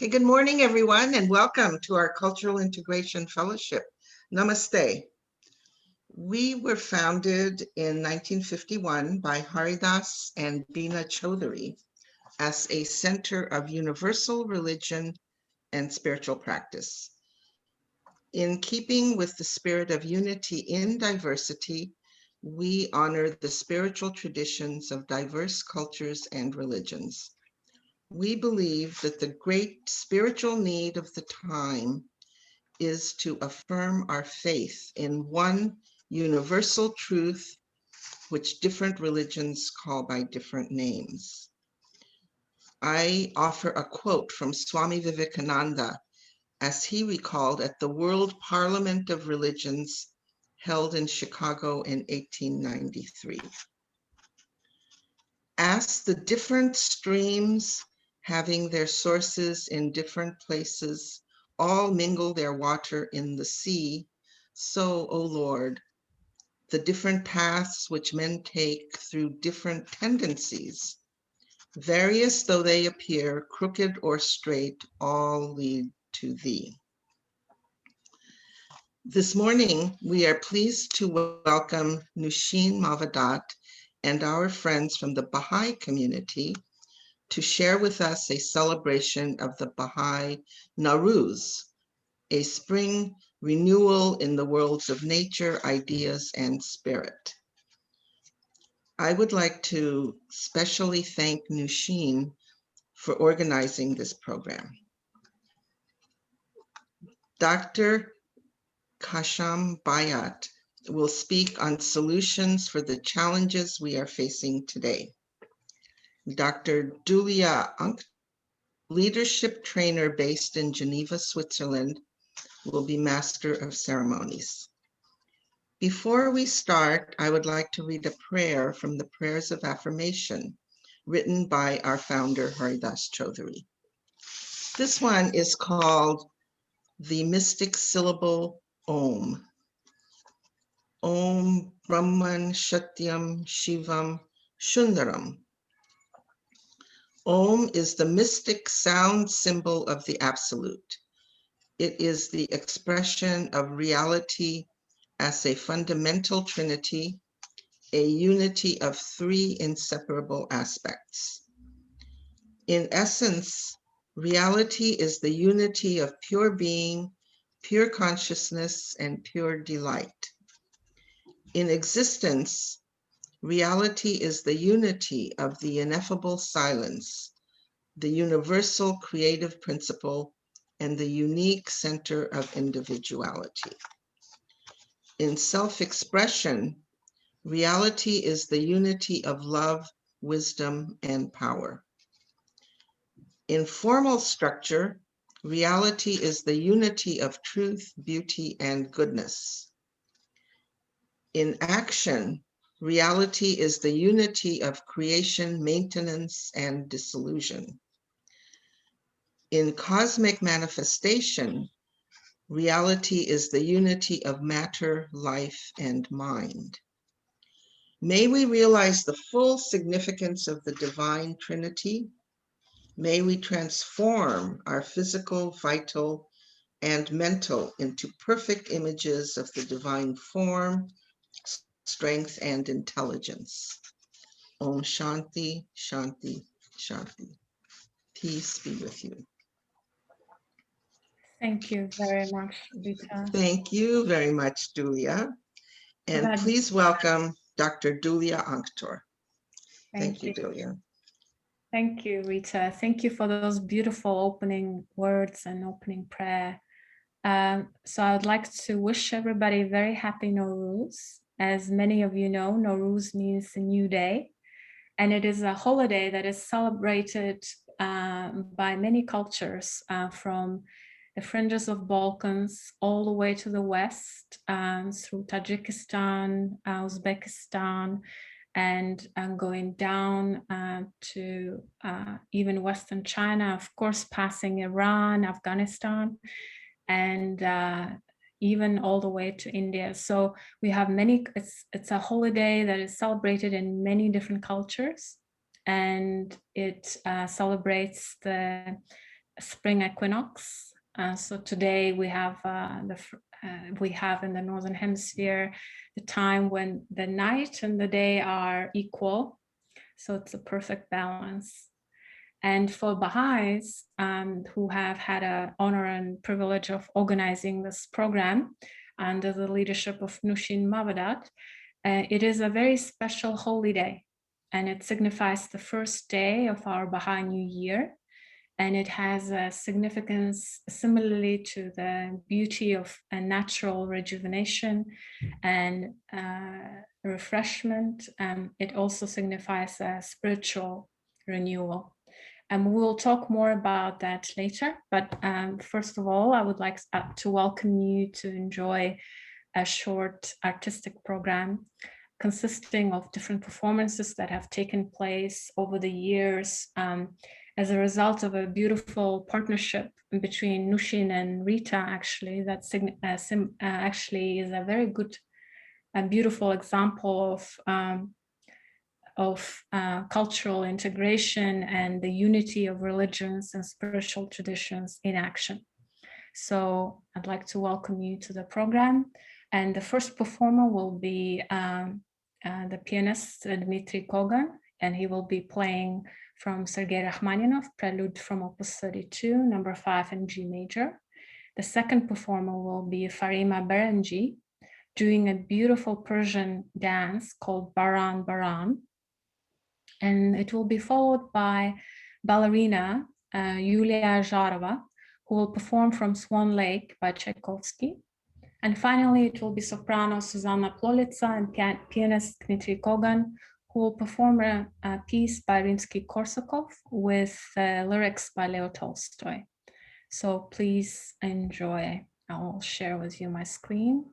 Okay, good morning, everyone, and welcome to our Cultural Integration Fellowship. Namaste. We were founded in 1951 by Haridas and Bina Chaudhary as a center of universal religion and spiritual practice. In keeping with the spirit of unity in diversity, we honor the spiritual traditions of diverse cultures and religions. We believe that the great spiritual need of the time is to affirm our faith in one universal truth, which different religions call by different names. I offer a quote from Swami Vivekananda as he recalled at the World Parliament of Religions held in Chicago in 1893. As the different streams having their sources in different places all mingle their water in the sea, so, O Lord, the different paths which men take through different tendencies, various though they appear, crooked or straight, all lead to thee. This morning, we are pleased to welcome Nushin Mavadat and our friends from the Baha'i community to share with us a celebration of the Baha'i Naw-Rúz, a spring renewal in the worlds of nature, ideas, and spirit. I would like to specially thank Nushin for organizing this program. Dr. Ghasem Bayat will speak on solutions for the challenges we are facing today. Dr. Dulia Unk, leadership trainer based in Geneva, Switzerland, will be Master of Ceremonies. Before we start, I would like to read a prayer from the Prayers of Affirmation written by our founder, Haridas Chaudhary. This one is called the mystic syllable Om. Om Brahman Shatyam Shivam Shundaram. Om is the mystic sound symbol of the Absolute. It is the expression of reality as a fundamental trinity, a unity of three inseparable aspects. In essence, reality is the unity of pure being, pure consciousness, and pure delight. In existence, reality is the unity of the ineffable silence, the universal creative principle, and the unique center of individuality. In self-expression, reality is the unity of love, wisdom, and power. In formal structure, reality is the unity of truth, beauty, and goodness. In action, reality is the unity of creation, maintenance, and dissolution. In cosmic manifestation, reality is the unity of matter, life, and mind. May we realize the full significance of the divine Trinity. May we transform our physical, vital, and mental into perfect images of the divine form, strength, and intelligence. Om Shanti, Shanti, Shanti. Peace be with you. Thank you very much, Rita. Thank you very much, Dulia. And please welcome Dr. Dulia Anktor. Thank you, Dulia. Thank you, Rita. Thank you for those beautiful opening words and opening prayer. So I would like to wish everybody a very happy Naw-Rúz. As many of you know, Naw-Rúz means a new day. And it is a holiday that is celebrated by many cultures from the fringes of Balkans all the way to the west, through Tajikistan, Uzbekistan, and going down to even Western China, of course, passing Iran, Afghanistan, and even all the way to India. So we have many, it's a holiday that is celebrated in many different cultures, and it celebrates the spring equinox. So today we have we have in the Northern Hemisphere the time when the night and the day are equal. So it's a perfect balance. And for Baha'is who have had an honor and privilege of organizing this program under the leadership of Nushin Mavadat, it is a very special holy day, and it signifies the first day of our Baha'i New Year. And it has a significance similarly to the beauty of a natural rejuvenation and refreshment. It also signifies a spiritual renewal. And we'll talk more about that later. But first of all, I would like to welcome you to enjoy a short artistic program consisting of different performances that have taken place over the years as a result of a beautiful partnership between Nushin and Rita, actually, that actually is a very good and beautiful example of cultural integration and the unity of religions and spiritual traditions in action. So I'd like to welcome you to the program. And the first performer will be the pianist Dmitry Kogan, and he will be playing from Sergei Rachmaninov, Prelude from Opus 32, number 5 in G major. The second performer will be Farima Berenji, doing a beautiful Persian dance called Baran Baran. And it will be followed by ballerina Yulia Zharova, who will perform from Swan Lake by Tchaikovsky. And finally, it will be soprano Susanna Plolitsa and pianist Dmitry Kogan, who will perform a piece by Rimsky-Korsakov with lyrics by Leo Tolstoy. So please enjoy. I'll share with you my screen.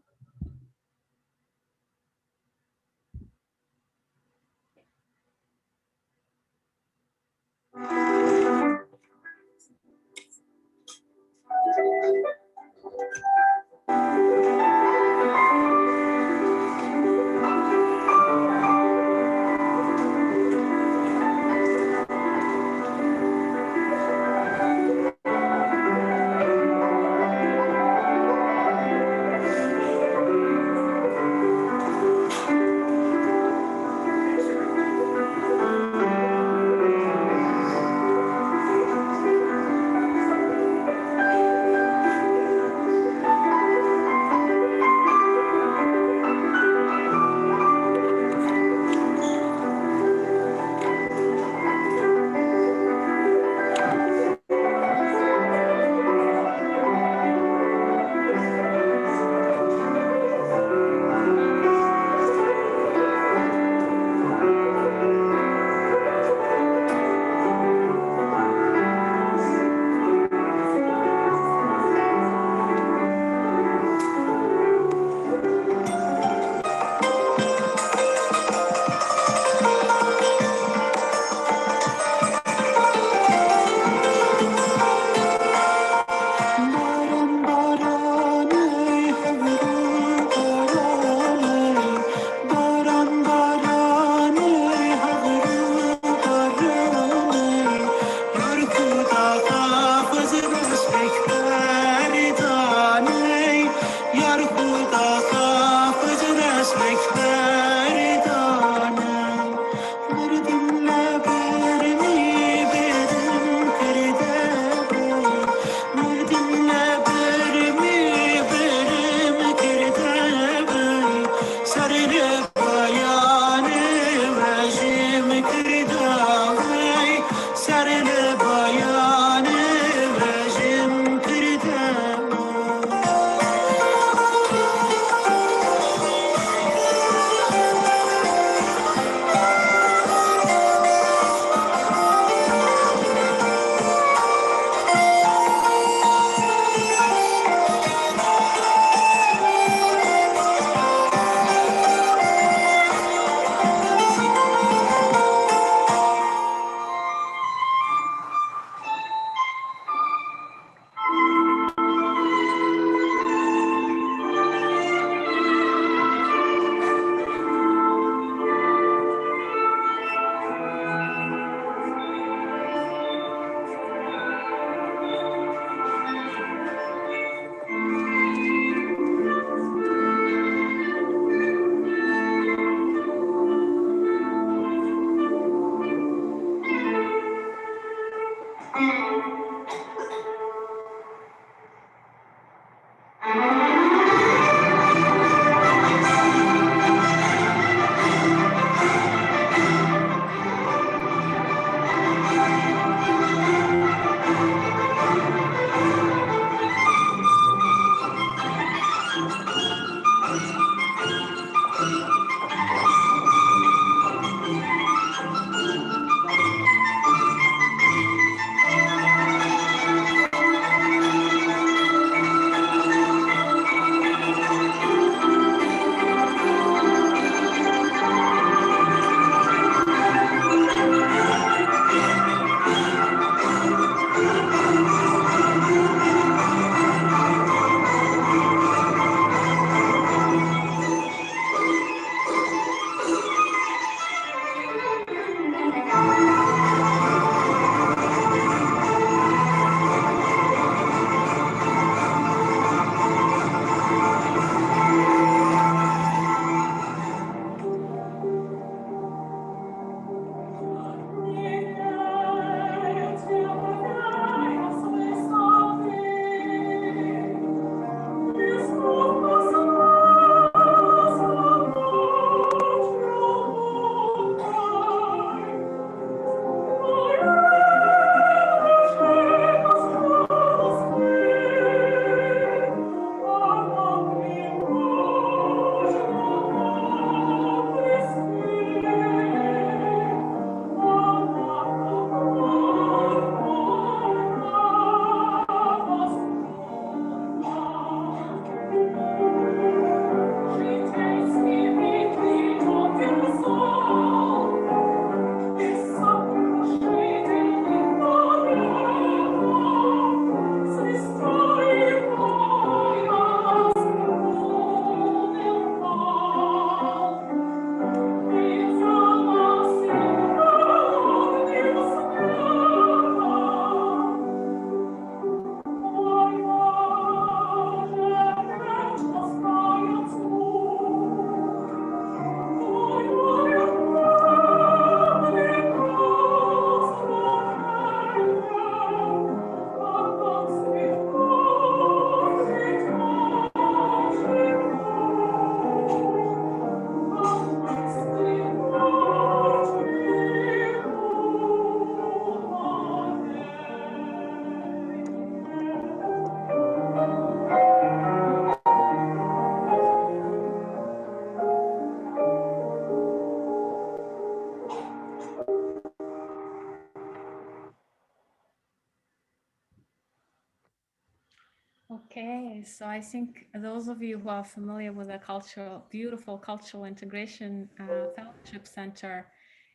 Okay, so I think those of you who are familiar with the beautiful cultural integration fellowship center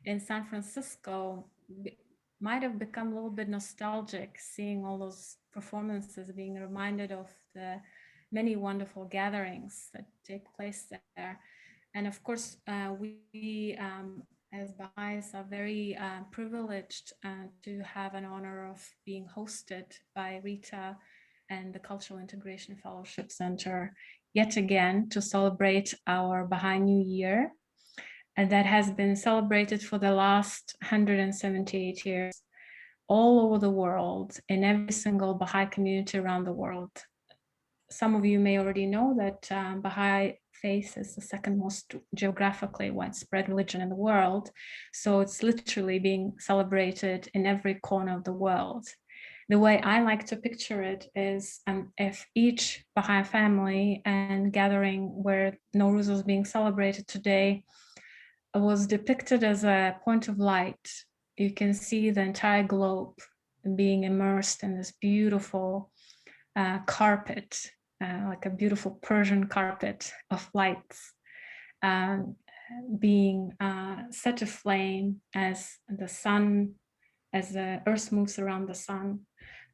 in San Francisco might have become a little bit nostalgic seeing all those performances, being reminded of the many wonderful gatherings that take place there. And of course, we as Baha'is are very privileged to have an honor of being hosted by Rita and the Cultural Integration Fellowship Center yet again to celebrate our Baha'i New Year. And that has been celebrated for the last 178 years all over the world in every single Baha'i community around the world. Some of you may already know that Baha'i faith is the second most geographically widespread religion in the world. So it's literally being celebrated in every corner of the world. The way I like to picture it is if each Baha'i family and gathering where Naw-Rúz is being celebrated today was depicted as a point of light, you can see the entire globe being immersed in this beautiful carpet, like a beautiful Persian carpet of lights being set aflame as the sun, as the earth moves around the sun,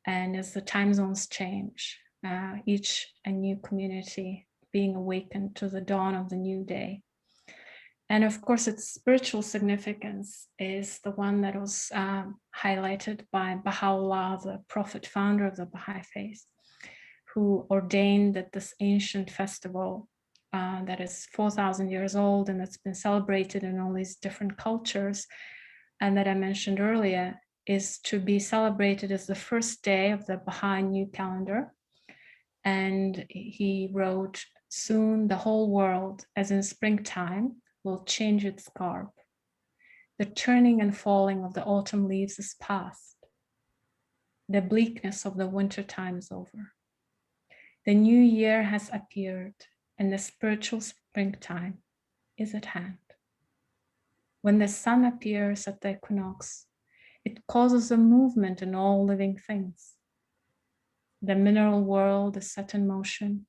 and as the time zones change, each a new community being awakened to the dawn of the new day. And of course, its spiritual significance is the one that was highlighted by Baha'u'llah, the prophet founder of the Baha'i faith, who ordained that this ancient festival that is 4,000 years old and that's been celebrated in all these different cultures, and that I mentioned earlier, is to be celebrated as the first day of the Baha'i new calendar. And he wrote, soon the whole world, as in springtime, will change its garb. The turning and falling of the autumn leaves is past. The bleakness of the winter time is over. The new year has appeared and the spiritual springtime is at hand. When the sun appears at the equinox, it causes a movement in all living things. The mineral world is set in motion.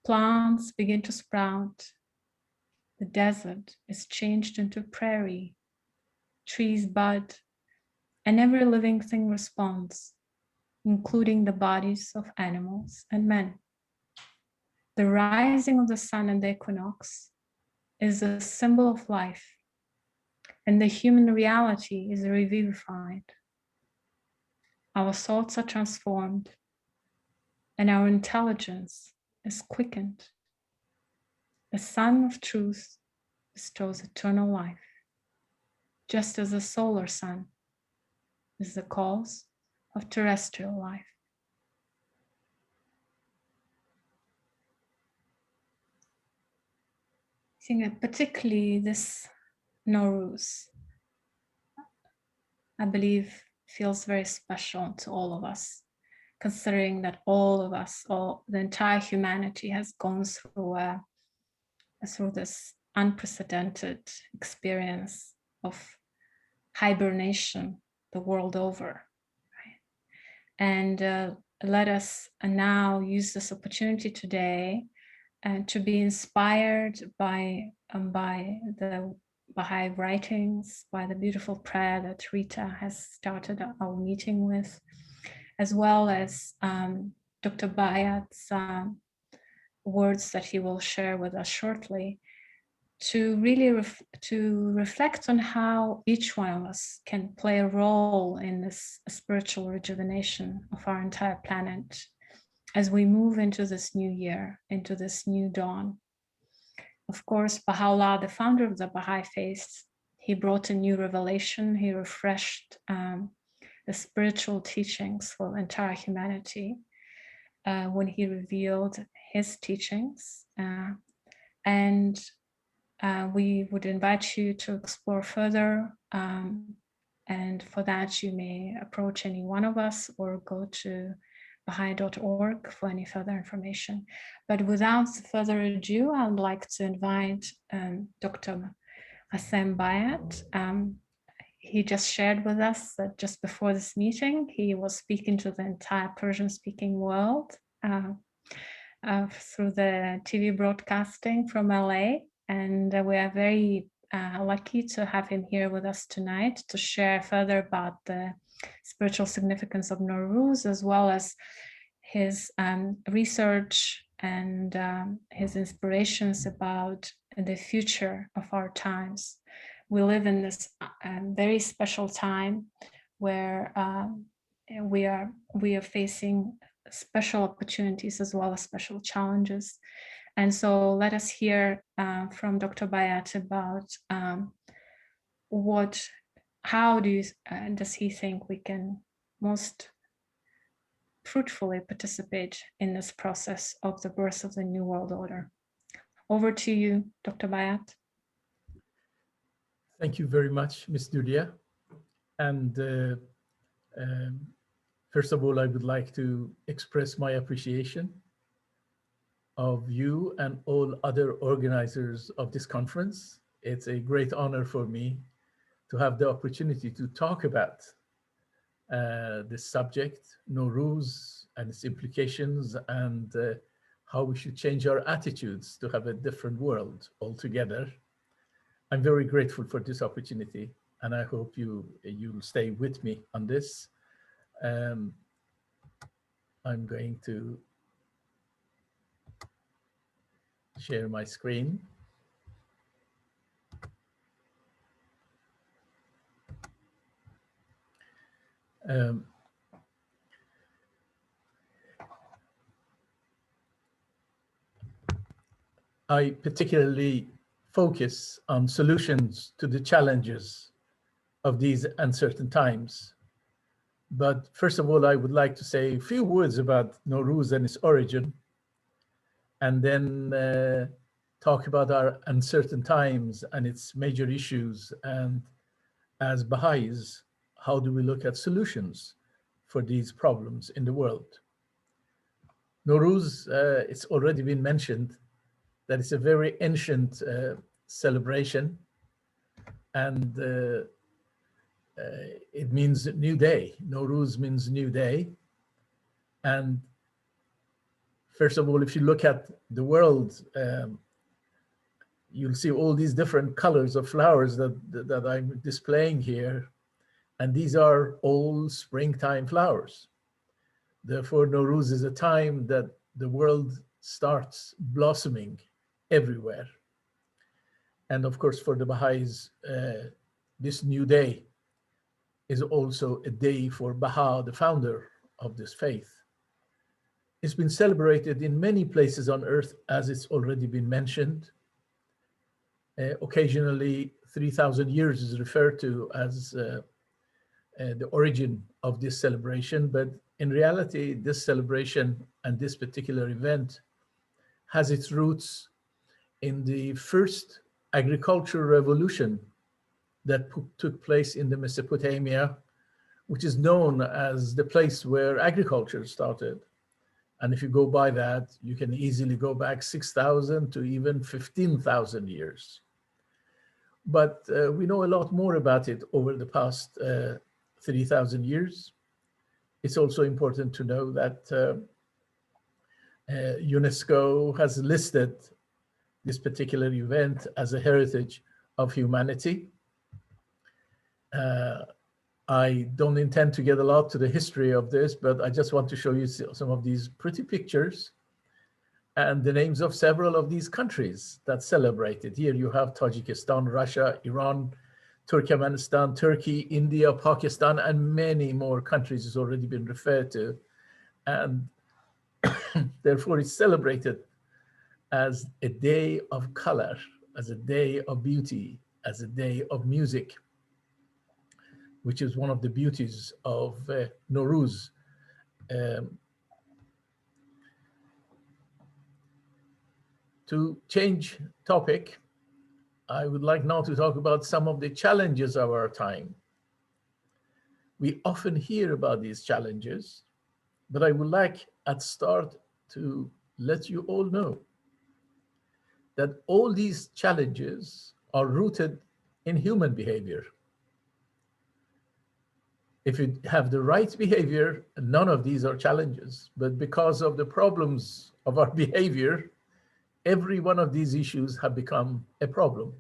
Plants begin to sprout. The desert is changed into prairie. Trees bud, and every living thing responds, including the bodies of animals and men. The rising of the sun and the equinox is a symbol of life, and the human reality is revivified. Our thoughts are transformed, and our intelligence is quickened. The sun of truth bestows eternal life, just as the solar sun is the cause of terrestrial life. I think that particularly this Naw-Rúz, I believe, feels very special to all of us, considering that all of us, the entire humanity has gone through this unprecedented experience of hibernation the world over. Right? And let us now use this opportunity today and to be inspired by the Baha'i writings, by the beautiful prayer that Rita has started our meeting with, as well as Dr. Bayat's words that he will share with us shortly, to really to reflect on how each one of us can play a role in this spiritual rejuvenation of our entire planet as we move into this new year, into this new dawn. Of course, Baha'u'llah, the founder of the Baha'i faith, he brought a new revelation. He refreshed the spiritual teachings for entire humanity when he revealed his teachings. And we would invite you to explore further. And for that, you may approach any one of us or go to Baha'i.org for any further information. But without further ado, I'd like to invite Dr. Ghasem Bayat. He just shared with us that just before this meeting, he was speaking to the entire Persian-speaking world through the TV broadcasting from LA. And we are very lucky to have him here with us tonight to share further about the spiritual significance of Naw-Rúz, as well as his research and his inspirations about the future of our times. We live in this very special time where we are facing special opportunities as well as special challenges. And so let us hear from Dr. Bayat about how does he think we can most fruitfully participate in this process of the birth of the new world order. Over to you, Dr. Bayat. Thank you very much, Ms. Dulia. And first of all, I would like to express my appreciation of you and all other organizers of this conference. It's a great honor for me to have the opportunity to talk about this subject, Naw-Rúz, and its implications, and how we should change our attitudes to have a different world altogether. I'm very grateful for this opportunity, and I hope you'll stay with me on this. I'm going to share my screen. I particularly focus on solutions to the challenges of these uncertain times. But first of all, I would like to say a few words about Naw-Rúz and its origin, and then talk about our uncertain times and its major issues. And as Baha'is, how do we look at solutions for these problems in the world? Naw-Rúz, it's already been mentioned that it's a very ancient celebration, and it means new day. Naw-Rúz means new day. And first of all, if you look at the world, you'll see all these different colors of flowers that I'm displaying here. And these are all springtime flowers. Therefore, Naw-Rúz is a time that the world starts blossoming everywhere. And of course, for the Baha'is, this new day is also a day for Bahá'í, the founder of this faith. It's been celebrated in many places on earth, as it's already been mentioned. Occasionally, 3,000 years is referred to as the origin of this celebration, but in reality, this celebration and this particular event has its roots in the first agricultural revolution that took place in the Mesopotamia, which is known as the place where agriculture started. And if you go by that, you can easily go back 6,000 to even 15,000 years. But we know a lot more about it over the past 3,000 years. It's also important to know that UNESCO has listed this particular event as a heritage of humanity. I don't intend to get a lot to the history of this, but I just want to show you some of these pretty pictures and the names of several of these countries that celebrate it. Here you have Tajikistan, Russia, Iran, Turkmenistan, Turkey, India, Pakistan, and many more countries has already been referred to. And therefore it's celebrated as a day of color, as a day of beauty, as a day of music, which is one of the beauties of Naw-Rúz. To change topic, I would like now to talk about some of the challenges of our time. We often hear about these challenges, but I would like at start to let you all know that all these challenges are rooted in human behavior. If you have the right behavior, none of these are challenges. But because of the problems of our behavior, every one of these issues have become a problem.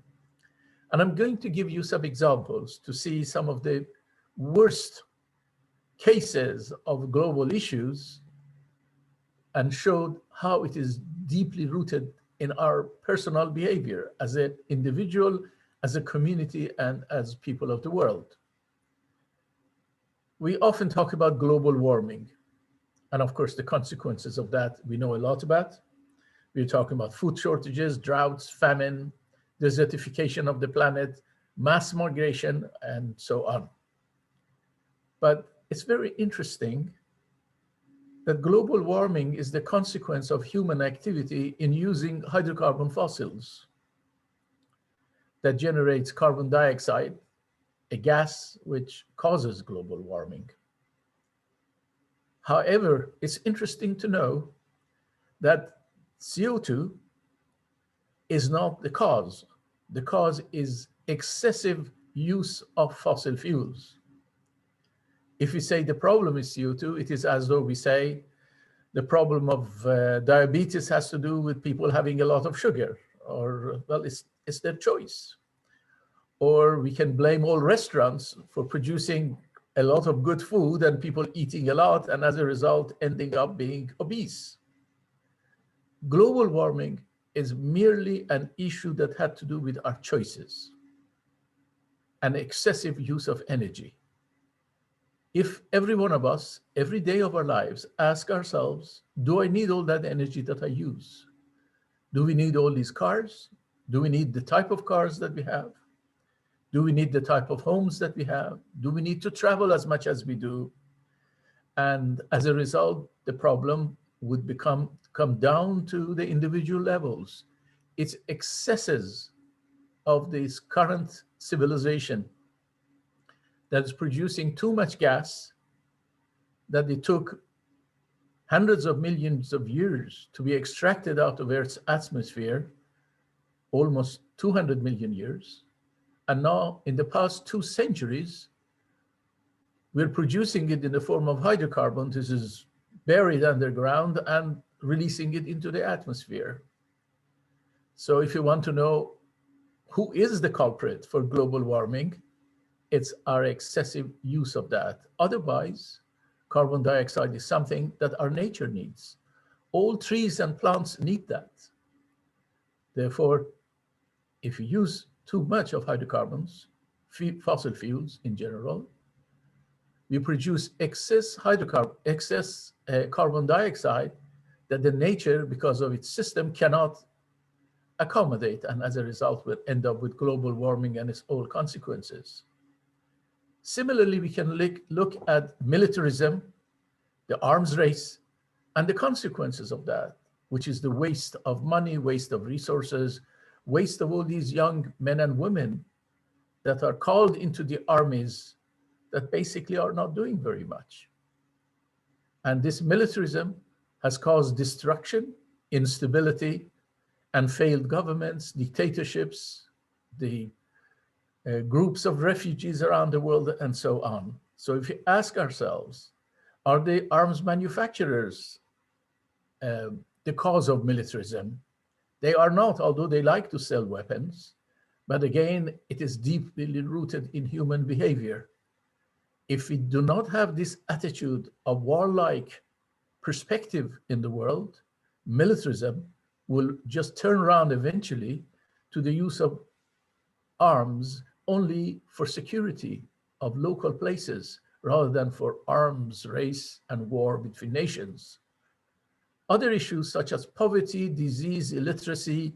And I'm going to give you some examples to see some of the worst cases of global issues and showed how it is deeply rooted in our personal behavior as an individual, as a community, and as people of the world. We often talk about global warming, and of course the consequences of that we know a lot about. We're talking about food shortages, droughts, famine, desertification of the planet, mass migration, and so on. But it's very interesting that global warming is the consequence of human activity in using hydrocarbon fossils that generates carbon dioxide, a gas which causes global warming. However, it's interesting to know that CO2 is not the cause. The cause is excessive use of fossil fuels. If we say the problem is CO2, it is as though we say the problem of diabetes has to do with people having a lot of sugar, or, well, it's their choice. Or we can blame all restaurants for producing a lot of good food and people eating a lot, and as a result, ending up being obese. Global warming is merely an issue that had to do with our choices and excessive use of energy. If every one of us, every day of our lives, ask ourselves, do I need all that energy that I use? Do we need all these cars? Do we need the type of cars that we have? Do we need the type of homes that we have? Do we need to travel as much as we do? And as a result, the problem would come down to the individual levels. It's excesses of this current civilization that is producing too much gas, that it took hundreds of millions of years to be extracted out of Earth's atmosphere, almost 200 million years. And now, in the past 2 centuries, we're producing it in the form of hydrocarbons. This is buried underground and releasing it into the atmosphere. So if you want to know who is the culprit for global warming, it's our excessive use of that. Otherwise, carbon dioxide is something that our nature needs. All trees and plants need that. Therefore, if you use too much of hydrocarbons, fossil fuels in general, we produce excess carbon dioxide that the nature, because of its system, cannot accommodate, and as a result will end up with global warming and its all consequences. Similarly, we can look at militarism, the arms race, and the consequences of that, which is the waste of money, waste of resources, waste of all these young men and women that are called into the armies that basically are not doing very much. And this militarism has caused destruction, instability, and failed governments, dictatorships, the groups of refugees around the world, and so on. So if you ask ourselves, are the arms manufacturers the cause of militarism? They are not, although they like to sell weapons. But again, it is deeply rooted in human behavior. If we do not have this attitude of warlike perspective in the world, militarism will just turn around eventually to the use of arms only for security of local places rather than for arms race and war between nations. Other issues such as poverty, disease, illiteracy,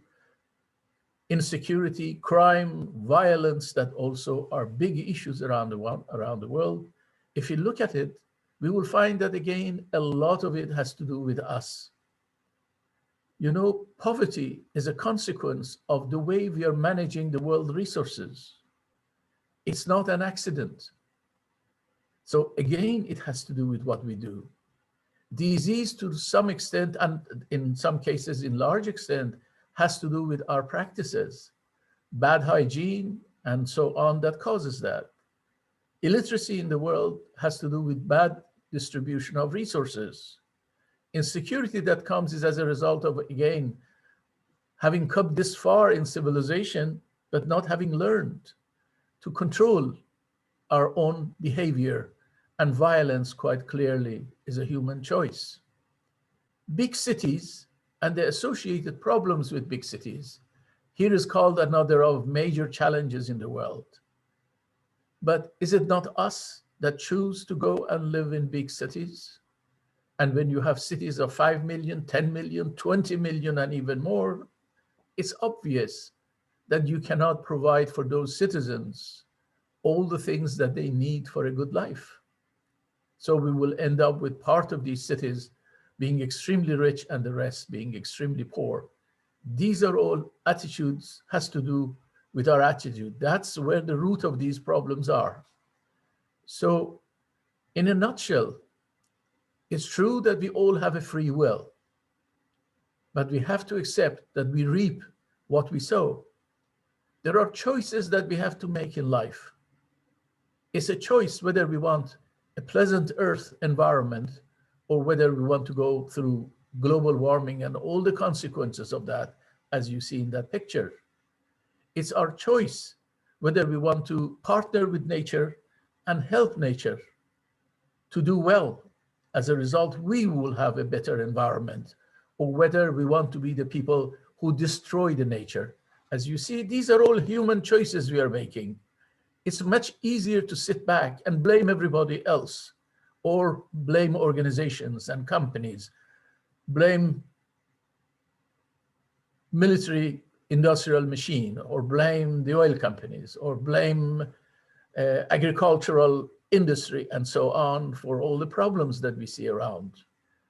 insecurity, crime, violence, that also are big issues around the world. If you look at it, we will find that again, a lot of it has to do with us. You know, poverty is a consequence of the way we are managing the world resources. It's not an accident. So again, it has to do with what we do. Disease to some extent, and in some cases, in large extent, has to do with our practices, bad hygiene, and so on, that causes that. Illiteracy in the world has to do with bad distribution of resources. Insecurity that comes is as a result of, again, having come this far in civilization, but not having learned to control our own behavior. And violence, quite clearly, is a human choice. Big cities and the associated problems with big cities, here is called another of major challenges in the world. But is it not us that choose to go and live in big cities? And when you have cities of 5 million, 10 million, 20 million, and even more, it's obvious that you cannot provide for those citizens all the things that they need for a good life. So we will end up with part of these cities being extremely rich and the rest being extremely poor. These are all attitudes, has to do with our attitude. That's where the root of these problems are. So in a nutshell, it's true that we all have a free will, but we have to accept that we reap what we sow. There are choices that we have to make in life. It's a choice whether we want a pleasant earth environment or whether we want to go through global warming and all the consequences of that, as you see in that picture. It's our choice whether we want to partner with nature and help nature to do well. As a result, we will have a better environment, or whether we want to be the people who destroy the nature. As you see, these are all human choices we are making. It's much easier to sit back and blame everybody else, or blame organizations and companies, blame military industrial machine, or blame the oil companies, or blame agricultural industry and so on for all the problems that we see around.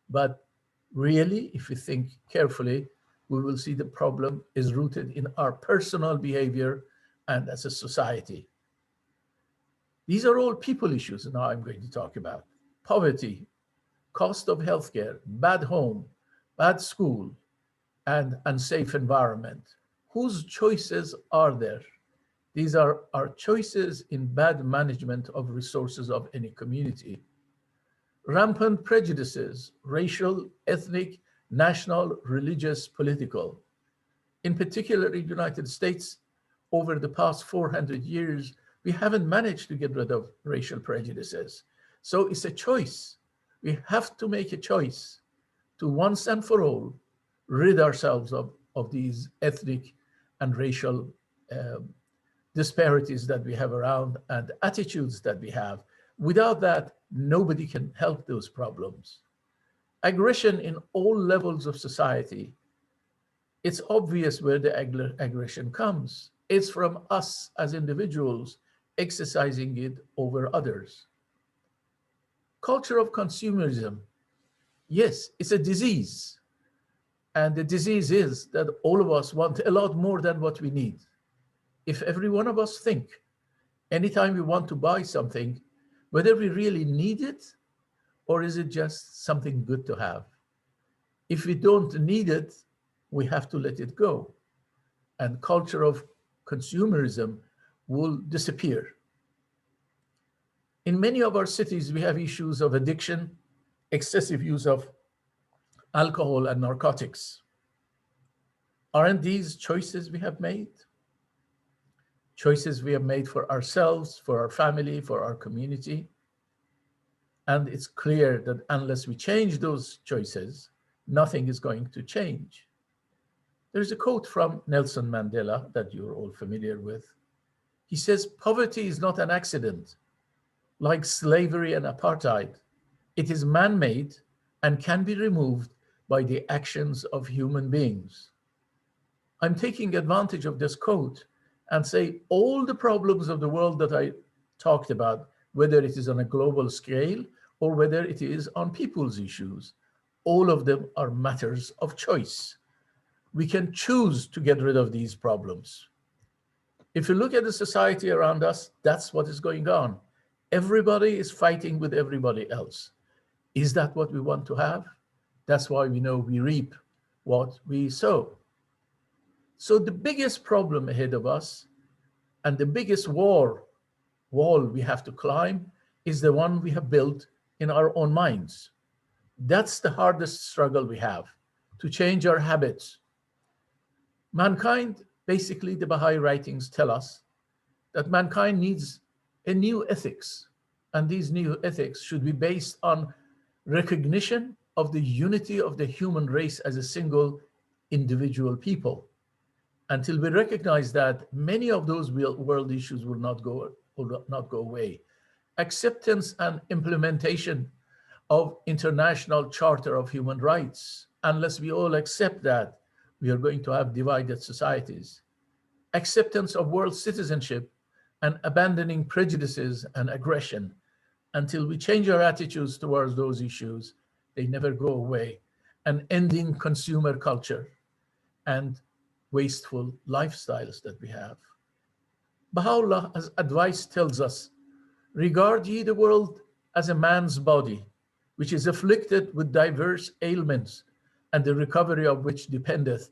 But really, if we think carefully, we will see the problem is rooted in our personal behavior and as a society. These are all people issues now I'm going to talk about. Poverty, cost of healthcare, bad home, bad school, and unsafe environment. Whose choices are there? These are our choices in bad management of resources of any community. Rampant prejudices, racial, ethnic, national, religious, political. In particular, in the United States, over the past 400 years, we haven't managed to get rid of racial prejudices. So it's a choice. We have to make a choice to once and for all rid ourselves of these ethnic and racial disparities that we have around and attitudes that we have. Without that, nobody can help those problems. Aggression in all levels of society, it's obvious where the aggression comes. It's from us as individuals exercising it over others. Culture of consumerism, yes, it's a disease. And the disease is that all of us want a lot more than what we need. If every one of us think, anytime we want to buy something, whether we really need it or is it just something good to have? If we don't need it, we have to let it go. And culture of consumerism will disappear. In many of our cities, we have issues of addiction, excessive use of alcohol and narcotics. Aren't these choices we have made? Choices we have made for ourselves, for our family, for our community. And it's clear that unless we change those choices, nothing is going to change. There's a quote from Nelson Mandela that you're all familiar with. He says, "Poverty is not an accident. Like slavery and apartheid, it is man-made and can be removed by the actions of human beings." I'm taking advantage of this quote and say all the problems of the world that I talked about, whether it is on a global scale or whether it is on people's issues, all of them are matters of choice. We can choose to get rid of these problems. If you look at the society around us, that's what is going on. Everybody is fighting with everybody else. Is that what we want to have? That's why we know we reap what we sow. So the biggest problem ahead of us and the biggest war wall we have to climb is the one we have built in our own minds. That's the hardest struggle we have, to change our habits. Mankind, basically, the Baha'i writings tell us that mankind needs a new ethics, and these new ethics should be based on recognition of the unity of the human race as a single individual people. Until we recognize that, many of those world issues will not go away. Acceptance and implementation of International Charter of Human Rights, unless we all accept that, we are going to have divided societies. Acceptance of world citizenship and abandoning prejudices and aggression. Until we change our attitudes towards those issues, they never go away. And ending consumer culture and wasteful lifestyles that we have. Baha'u'llah's advice tells us, regard ye the world as a man's body, which is afflicted with diverse ailments, and the recovery of which dependeth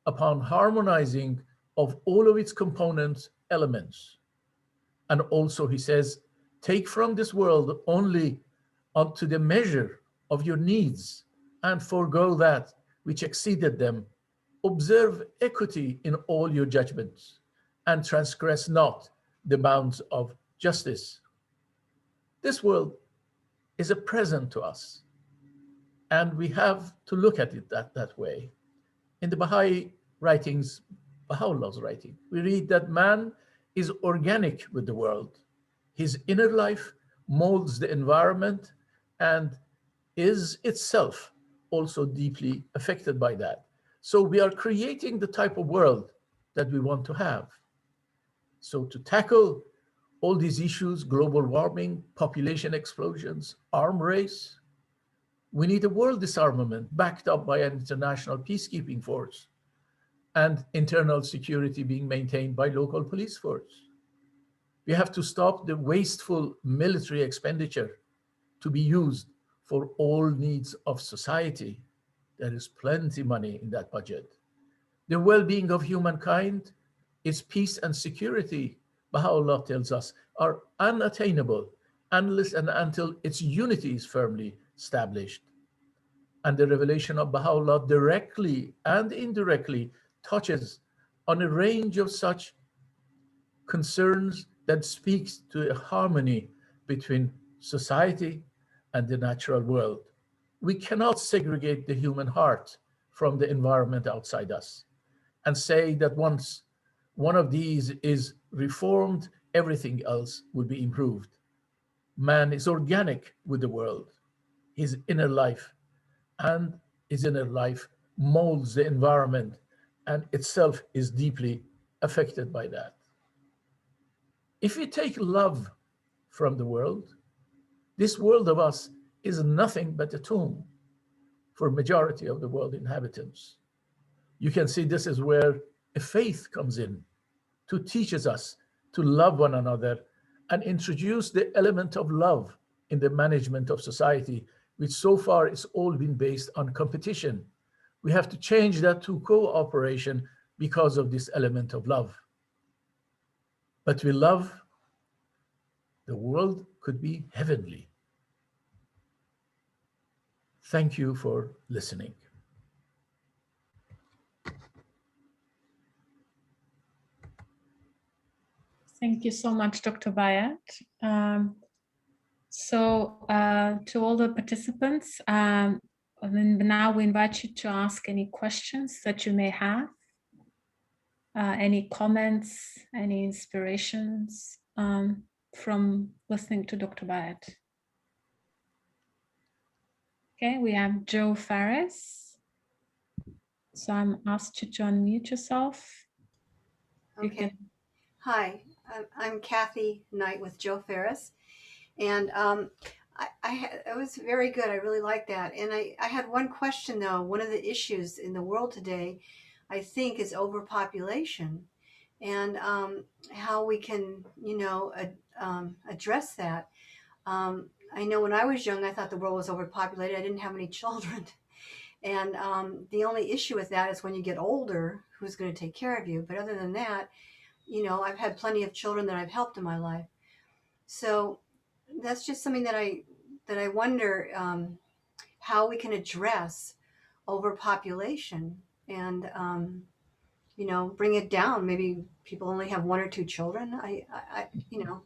upon harmonizing of all of its component elements. And also he says, take from this world only unto the measure of your needs, and forego that which exceeded them. Observe equity in all your judgments, and transgress not the bounds of justice. This world is a present to us, and we have to look at it that way. In the Baha'i writings, Baha'u'llah's writing, we read that man is organic with the world. His inner life molds the environment and is itself also deeply affected by that. So we are creating the type of world that we want to have. So to tackle all these issues, global warming, population explosions, arms race, we need a world disarmament backed up by an international peacekeeping force and internal security being maintained by local police force. We have to stop the wasteful military expenditure to be used for all needs of society. There is plenty of money in that budget. The well-being of humankind, its peace and security, Baha'u'llah tells us, are unattainable unless and until its unity is firmly established. And the revelation of Baha'u'llah directly and indirectly touches on a range of such concerns that speaks to a harmony between society and the natural world. We cannot segregate the human heart from the environment outside us and say that once one of these is reformed, everything else will be improved. Man is organic with the world, his inner life, and his inner life molds the environment and itself is deeply affected by that. If we take love from the world, this world of us is nothing but a tomb for majority of the world inhabitants. You can see this is where a faith comes in to teaches us to love one another and introduce the element of love in the management of society, which so far has all been based on competition. We have to change that to cooperation because of this element of love. But we love, the world could be heavenly. Thank you for listening. Thank you so much, Dr. Bayat. To all the participants, and now we invite you to ask any questions that you may have, any comments, any inspirations from listening to Dr. Bayat. Okay, we have Joe Ferris. So I'm asked you to unmute yourself. Okay. Hi, I'm Kathy Knight with Joe Ferris. And it was very good. I really liked that. And I had one question, though. One of the issues in the world today, I think, is overpopulation, and how we can, address that. I know when I was young, I thought the world was overpopulated. I didn't have any children. And the only issue with that is when you get older, who's going to take care of you? But other than that, I've had plenty of children that I've helped in my life. So that's just something that I wonder how we can address overpopulation and you know, bring it down. Maybe people only have 1 or 2 children. You know,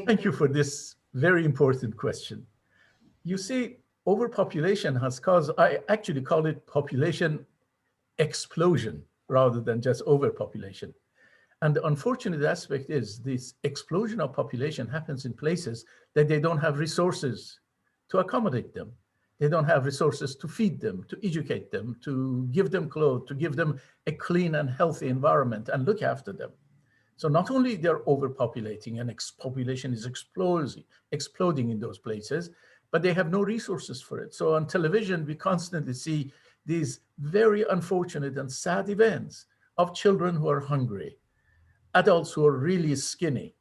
Thank you for this very important question. You see, overpopulation has caused, I actually call it population explosion rather than just overpopulation. And the unfortunate aspect is this explosion of population happens in places that they don't have resources to accommodate them. They don't have resources to feed them, to educate them, to give them clothes, to give them a clean and healthy environment and look after them. So not only they're overpopulating and population is exploding in those places, but they have no resources for it. So on television, we constantly see these very unfortunate and sad events of children who are hungry, adults who are really skinny,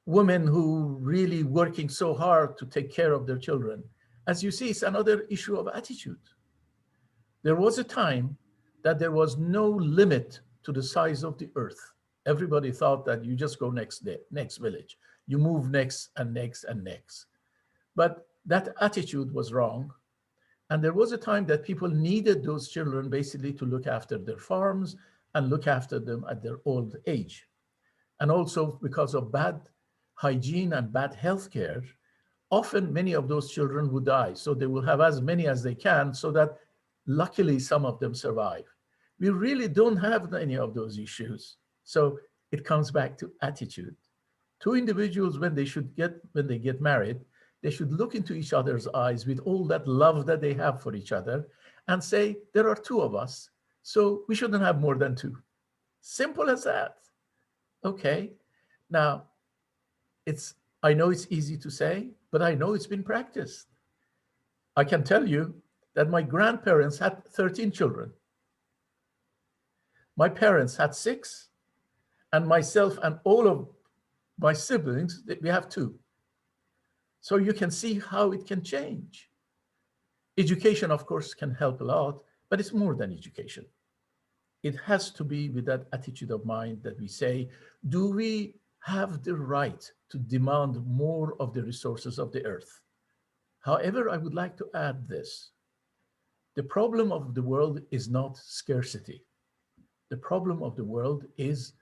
women who really working so hard to take care of their children. As you see, it's another issue of attitude. There was a time that there was no limit to the size of the earth. Everybody thought that you just go next village. You move next and next and next. But that attitude was wrong. And there was a time that people needed those children basically to look after their farms and look after them at their old age. And also because of bad hygiene and bad healthcare, often many of those children would die. So they will have as many as they can so that luckily some of them survive. We really don't have any of those issues. So it comes back to attitude. Two individuals, when they get married, they should look into each other's eyes with all that love that they have for each other and say, there are 2 of us, so we shouldn't have more than 2. Simple as that. Okay. Now, I know it's easy to say, but I know it's been practiced. I can tell you that my grandparents had 13 children. My parents had 6, and myself and all of my siblings, we have 2. So you can see how it can change. Education, of course, can help a lot, but it's more than education. It has to be with that attitude of mind that we say, do we have the right to demand more of the resources of the earth? However, I would like to add this. The problem of the world is not scarcity. The problem of the world is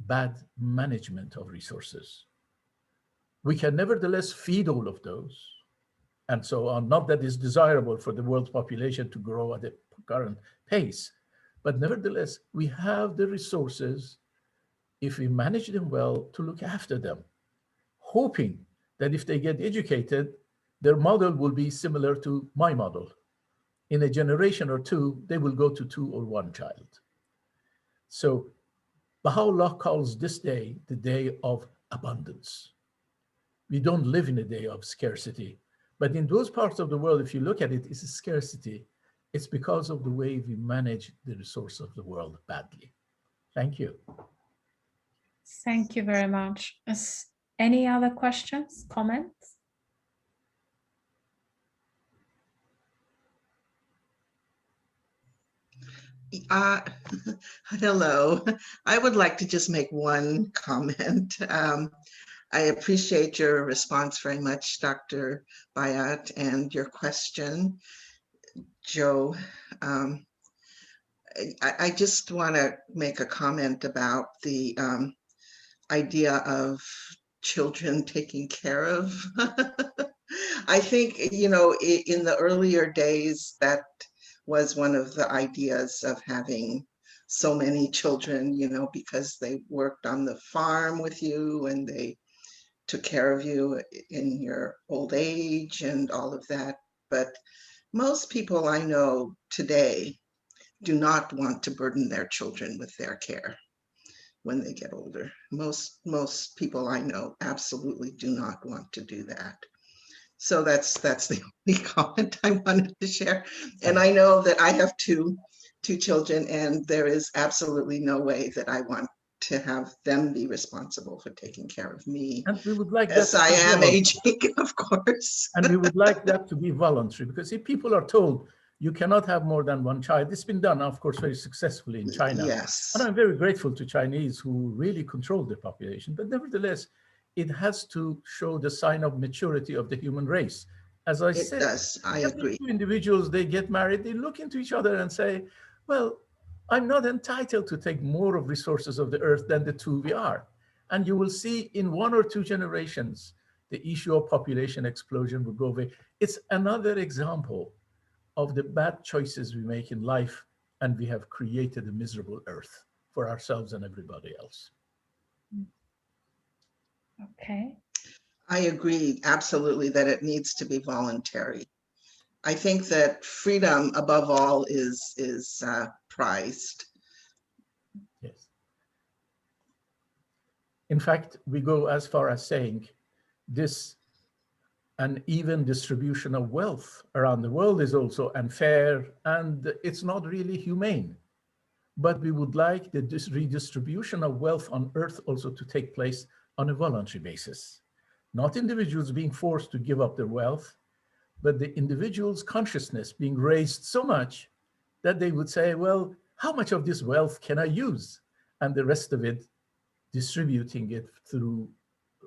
bad management of resources. We can nevertheless feed all of those and so on. Not that it's desirable for the world's population to grow at the current pace, but nevertheless, we have the resources, if we manage them well, to look after them, hoping that if they get educated, their model will be similar to my model. In a generation or 2, they will go to 2 or 1 child. So Baha'u'llah calls this day the day of abundance. We don't live in a day of scarcity, but in those parts of the world, if you look at it, it's a scarcity. It's because of the way we manage the resource of the world badly. Thank you. Thank you very much. Any other questions, comments? Hello. I would like to just make one comment. I appreciate your response very much, Dr. Bayat, and your question, Joe. I just want to make a comment about the idea of children taken care of. I think, you know, in the earlier days, that was one of the ideas of having so many children, you know, because they worked on the farm with you and they took care of you in your old age and all of that. But most people I know today do not want to burden their children with their care when they get older. Most people I know absolutely do not want to do that. So that's the only comment I wanted to share. And I know that I have two children, and there is absolutely no way that I want to have them be responsible for taking care of me. And we would like as that I am aging, of course. And we would like that to be voluntary, because if people are told you cannot have more than 1 child, it's been done, of course, very successfully in China. Yes. And I'm very grateful to Chinese who really control the population. But nevertheless, it has to show the sign of maturity of the human race. As I It said, does. I every agree. two individuals, they get married, they look into each other and say, well, I'm not entitled to take more of resources of the earth than the two we are. And you will see in 1 or 2 generations, the issue of population explosion will go away. It's another example of the bad choices we make in life, and we have created a miserable earth for ourselves and everybody else. Okay. I agree absolutely that it needs to be voluntary. I think that freedom above all is prized. Yes. In fact, we go as far as saying this uneven distribution of wealth around the world is also unfair, and it's not really humane. But we would like the redistribution of wealth on earth also to take place on a voluntary basis. Not individuals being forced to give up their wealth, but the individual's consciousness being raised so much that they would say, well, how much of this wealth can I use? And the rest of it, distributing it through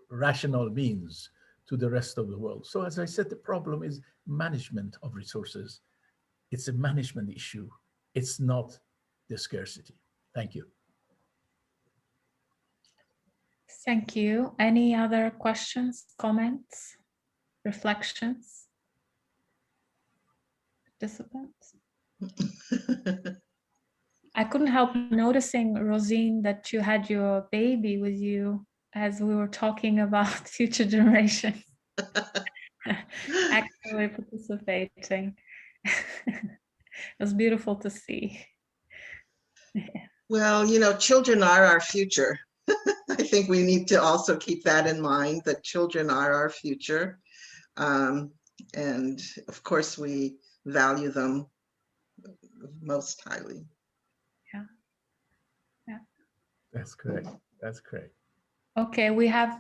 rational means to the rest of the world. So as I said, the problem is management of resources. It's a management issue. It's not the scarcity. Thank you. Thank you. Any other questions, comments, reflections? Participants? I couldn't help noticing, Rosine, that you had your baby with you as we were talking about future generations. Actively participating. It was beautiful to see. Well, you know, children are our future. I think we need to also keep that in mind, that children are our future. And of course, we value them most highly. Yeah. Yeah. That's correct. That's correct. Okay, we have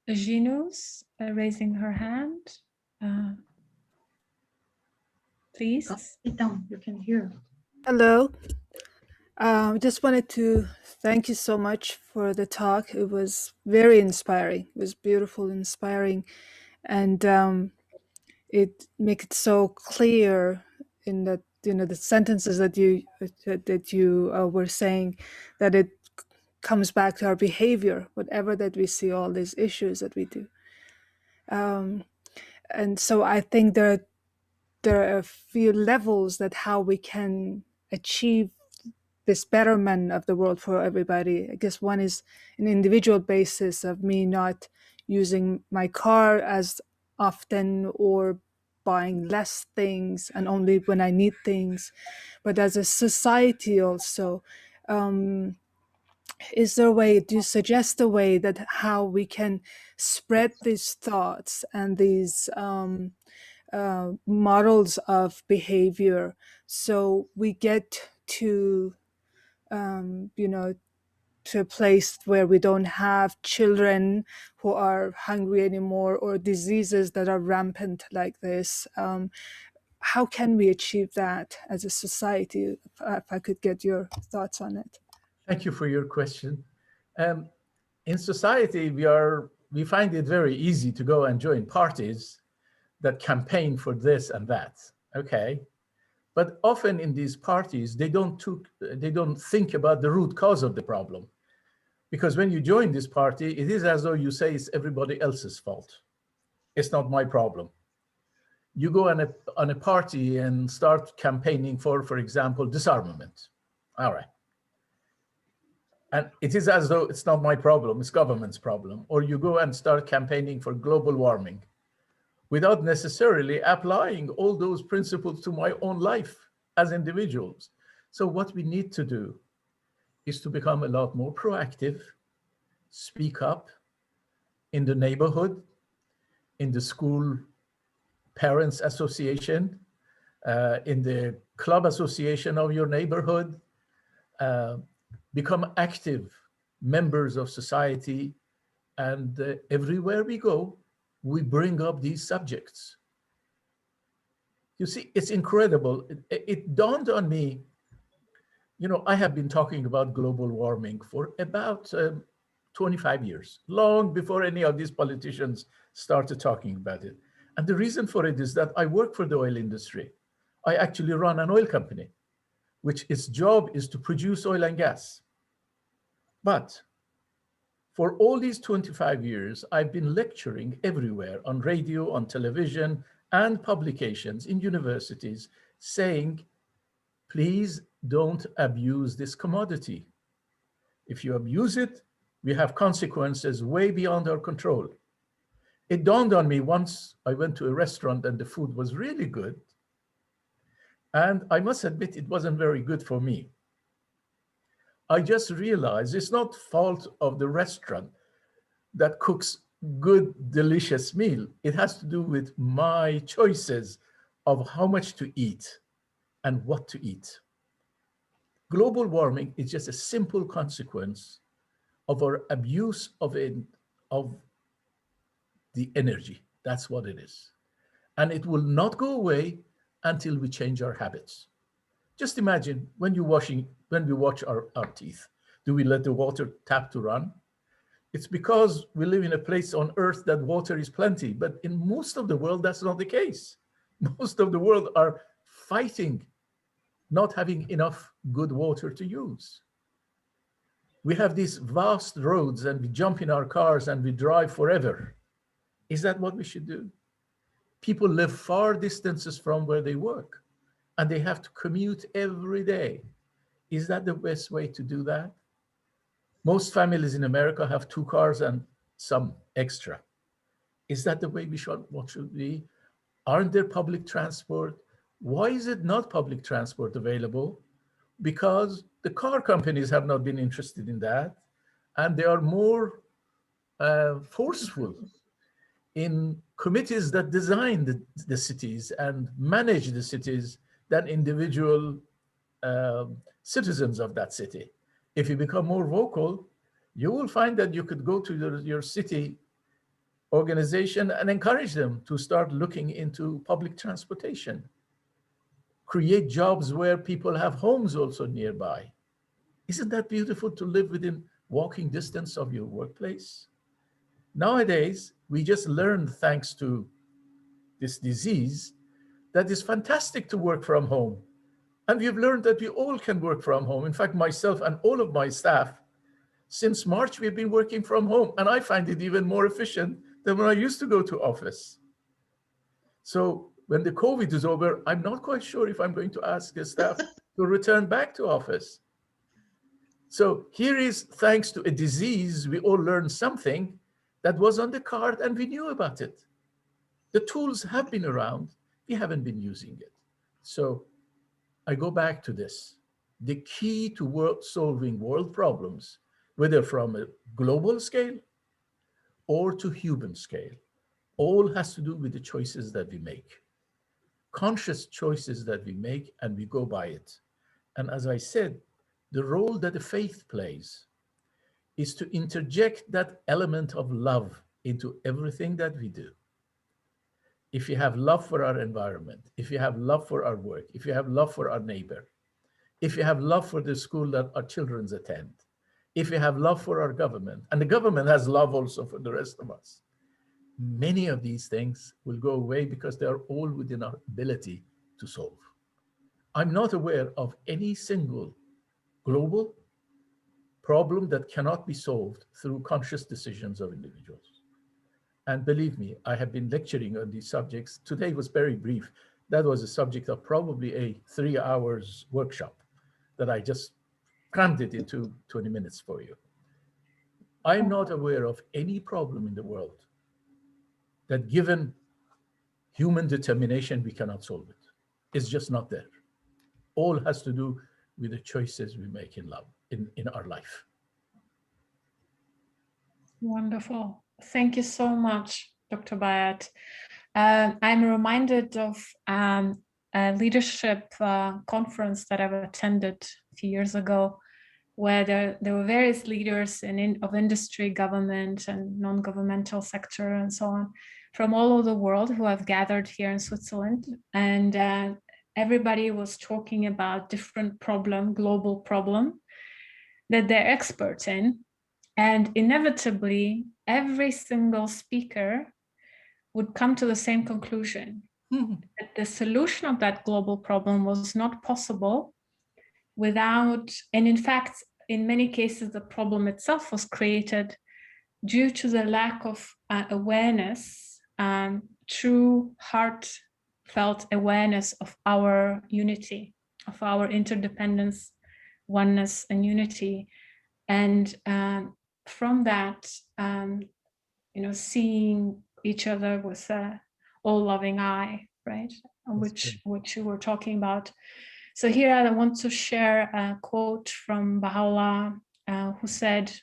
Jinus raising her hand. Please. Sit down, you can hear. Hello. Just wanted to thank you so much for the talk. It was very inspiring. It was beautiful, inspiring, and it makes it so clear in that, you know, the sentences that you were saying, that it comes back to our behavior, whatever that we see, all these issues that we do. And so I think there are a few levels that how we can achieve this betterment of the world for everybody. I guess one is an individual basis of me not using my car as often or buying less things and only when I need things. But as a society also, is there a way, do you suggest a way that how we can spread these thoughts and these models of behavior so we get to you know, to a place where we don't have children who are hungry anymore or diseases that are rampant like this? How can we achieve that as a society? If I could get your thoughts on it. Thank you for your question. In society, we find it very easy to go and join parties that campaign for this and that. Okay. But often in these parties, they don't think about the root cause of the problem. Because when you join this party, it is as though you say it's everybody else's fault. It's not my problem. You go on a party and start campaigning for example, disarmament. All right. And it is as though it's not my problem, it's government's problem. Or you go and start campaigning for global warming, without necessarily applying all those principles to my own life as individuals. So what we need to do is to become a lot more proactive, speak up in the neighborhood, in the school parents association, in the club association of your neighborhood, become active members of society, and everywhere we go, we bring up these subjects. You see, it's incredible. It dawned on me, you know, I have been talking about global warming for about 25 years, long before any of these politicians started talking about it. And the reason for it is that I work for the oil industry. I actually run an oil company, which its job is to produce oil and gas. But for all these 25 years, I've been lecturing everywhere on radio, on television, and publications in universities saying, please don't abuse this commodity. If you abuse it, we have consequences way beyond our control. It dawned on me once I went to a restaurant and the food was really good. And I must admit, it wasn't very good for me. I just realized it's not fault of the restaurant that cooks good, delicious meal. It has to do with my choices of how much to eat and what to eat. Global warming is just a simple consequence of our abuse of the energy. That's what it is. And it will not go away until we change our habits. Just imagine when we wash our teeth, do we let the water tap to run? It's because we live in a place on earth that water is plenty, but in most of the world, that's not the case. Most of the world are fighting not having enough good water to use. We have these vast roads and we jump in our cars and we drive forever. Is that what we should do? People live far distances from where they work and they have to commute every day. Is that the best way to do that? Most families in America have 2 cars and some extra. Is that the way what should be? Aren't there public transport? Why is it not public transport available? Because the car companies have not been interested in that, and they are more forceful in committees that design the cities and manage the cities than individual citizens of that city. If you become more vocal, you will find that you could go to your city organization and encourage them to start looking into public transportation. Create jobs where people have homes also nearby. Isn't that beautiful to live within walking distance of your workplace? Nowadays, we just learned, thanks to this disease, that it's fantastic to work from home. And we've learned that we all can work from home. In fact, myself and all of my staff, since March, we've been working from home. And I find it even more efficient than when I used to go to office. So when the COVID is over, I'm not quite sure if I'm going to ask the staff to return back to office. So here is, thanks to a disease, we all learned something that was on the card and we knew about it. The tools have been around, we haven't been using it. So I go back to this. The key to solving world problems, whether from a global scale or to human scale, all has to do with the choices that we make. Conscious choices that we make, and we go by it. And as I said, the role that the faith plays is to interject that element of love into everything that we do. If you have love for our environment, if you have love for our work, if you have love for our neighbor, if you have love for the school that our children attend, if you have love for our government, and the government has love also for the rest of us, many of these things will go away because they are all within our ability to solve. I'm not aware of any single global problem that cannot be solved through conscious decisions of individuals. And believe me, I have been lecturing on these subjects. Today was very brief. That was a subject of probably a 3 hours workshop that I just crammed it into 20 minutes for you. I'm not aware of any problem in the world that, given human determination, we cannot solve it. It's just not there. All has to do with the choices we make in love, in our life. Wonderful. Thank you so much, Dr. Bayat. I'm reminded of a leadership conference that I've attended a few years ago, where there were various leaders of industry, government, and non-governmental sector, and so on, from all over the world who have gathered here in Switzerland. And everybody was talking about different global problem that they're experts in. And inevitably, every single speaker would come to the same conclusion. That the solution of that global problem was not possible without, and in fact, in many cases, the problem itself was created due to the lack of awareness, true heartfelt awareness of our unity, of our interdependence, oneness, and unity. And from that, seeing each other with a all-loving eye, right? Which you were talking about. So here I want to share a quote from Baha'u'llah, who said,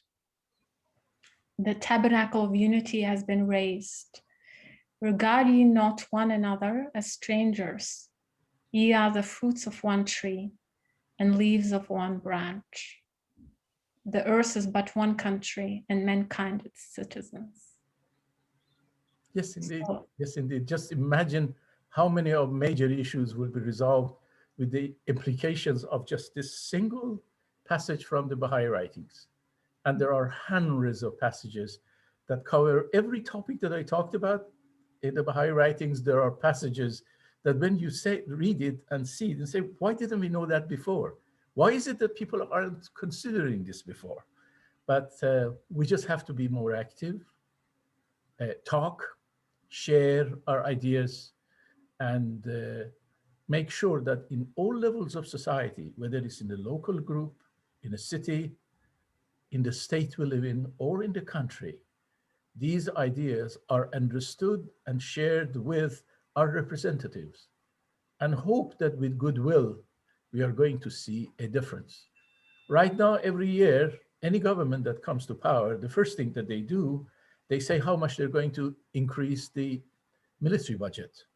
"The tabernacle of unity has been raised. Regard ye not one another as strangers. Ye are the fruits of one tree and leaves of one branch. The earth is but one country and mankind its citizens." Yes, indeed. So, yes, indeed. Just imagine how many of major issues will be resolved with the implications of just this single passage from the Baha'i writings. And there are hundreds of passages that cover every topic that I talked about. In the Baha'i writings, there are passages that when you read it and see it and say, why didn't we know that before? Why is it that people aren't considering this before? But we just have to be more active, talk, share our ideas, and make sure that in all levels of society, whether it's in the local group, in a city, in the state we live in, or in the country, these ideas are understood and shared with our representatives, and hope that with goodwill, we are going to see a difference. Right now, every year, any government that comes to power, the first thing that they do, they say how much they're going to increase the military budget.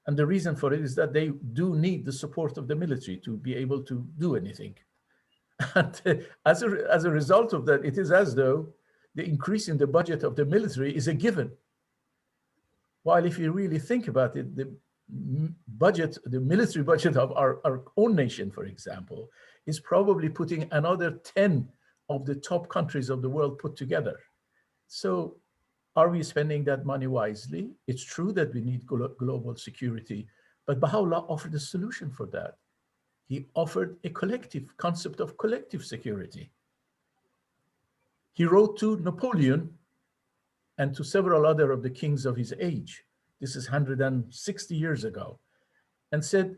And the reason for it is that they do need the support of the military to be able to do anything. And as a result of that, it is as though the increase in the budget of the military is a given. While if you really think about it, the military budget of our own nation, for example, is probably putting another 10 of the top countries of the world put together. So are we spending that money wisely? It's true that we need global security, but Baha'u'llah offered a solution for that. He offered a collective concept of collective security. He wrote to Napoleon and to several other of the kings of his age, this is 160 years ago, and said,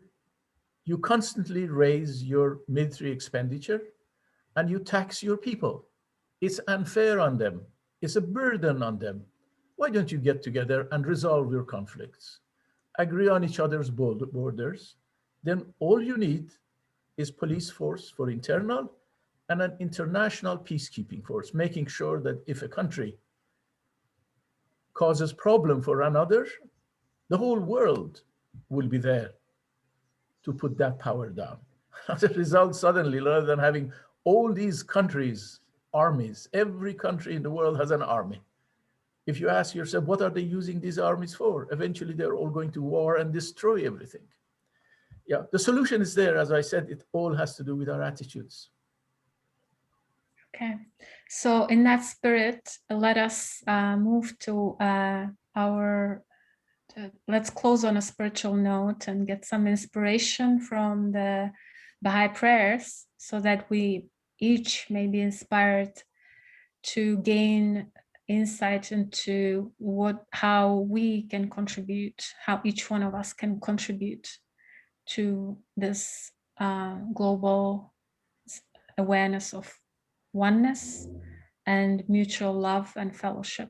you constantly raise your military expenditure and you tax your people. It's unfair on them. It's a burden on them. Why don't you get together and resolve your conflicts? Agree on each other's borders. Then all you need is police force for internal and an international peacekeeping force, making sure that if a country causes problem for another, the whole world will be there to put that power down. As a result, suddenly, rather than having all these countries, armies, every country in the world has an army. If you ask yourself, what are they using these armies for? Eventually, they're all going to war and destroy everything. Yeah, the solution is there. As I said, it all has to do with our attitudes. Okay, so in that spirit, let us move to let's close on a spiritual note and get some inspiration from the Baha'i prayers so that we each may be inspired to gain insight into how we can contribute, how each one of us can contribute to this global awareness of oneness and mutual love and fellowship.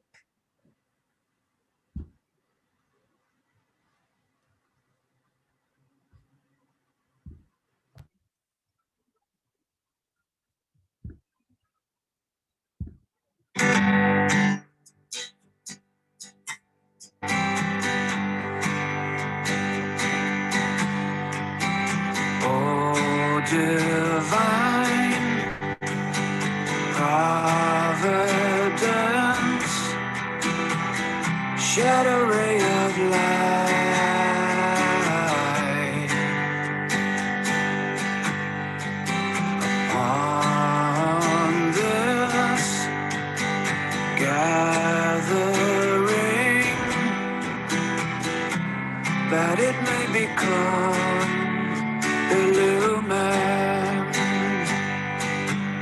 Oh, divine providence, shed a ray of light upon this that it may become illumined.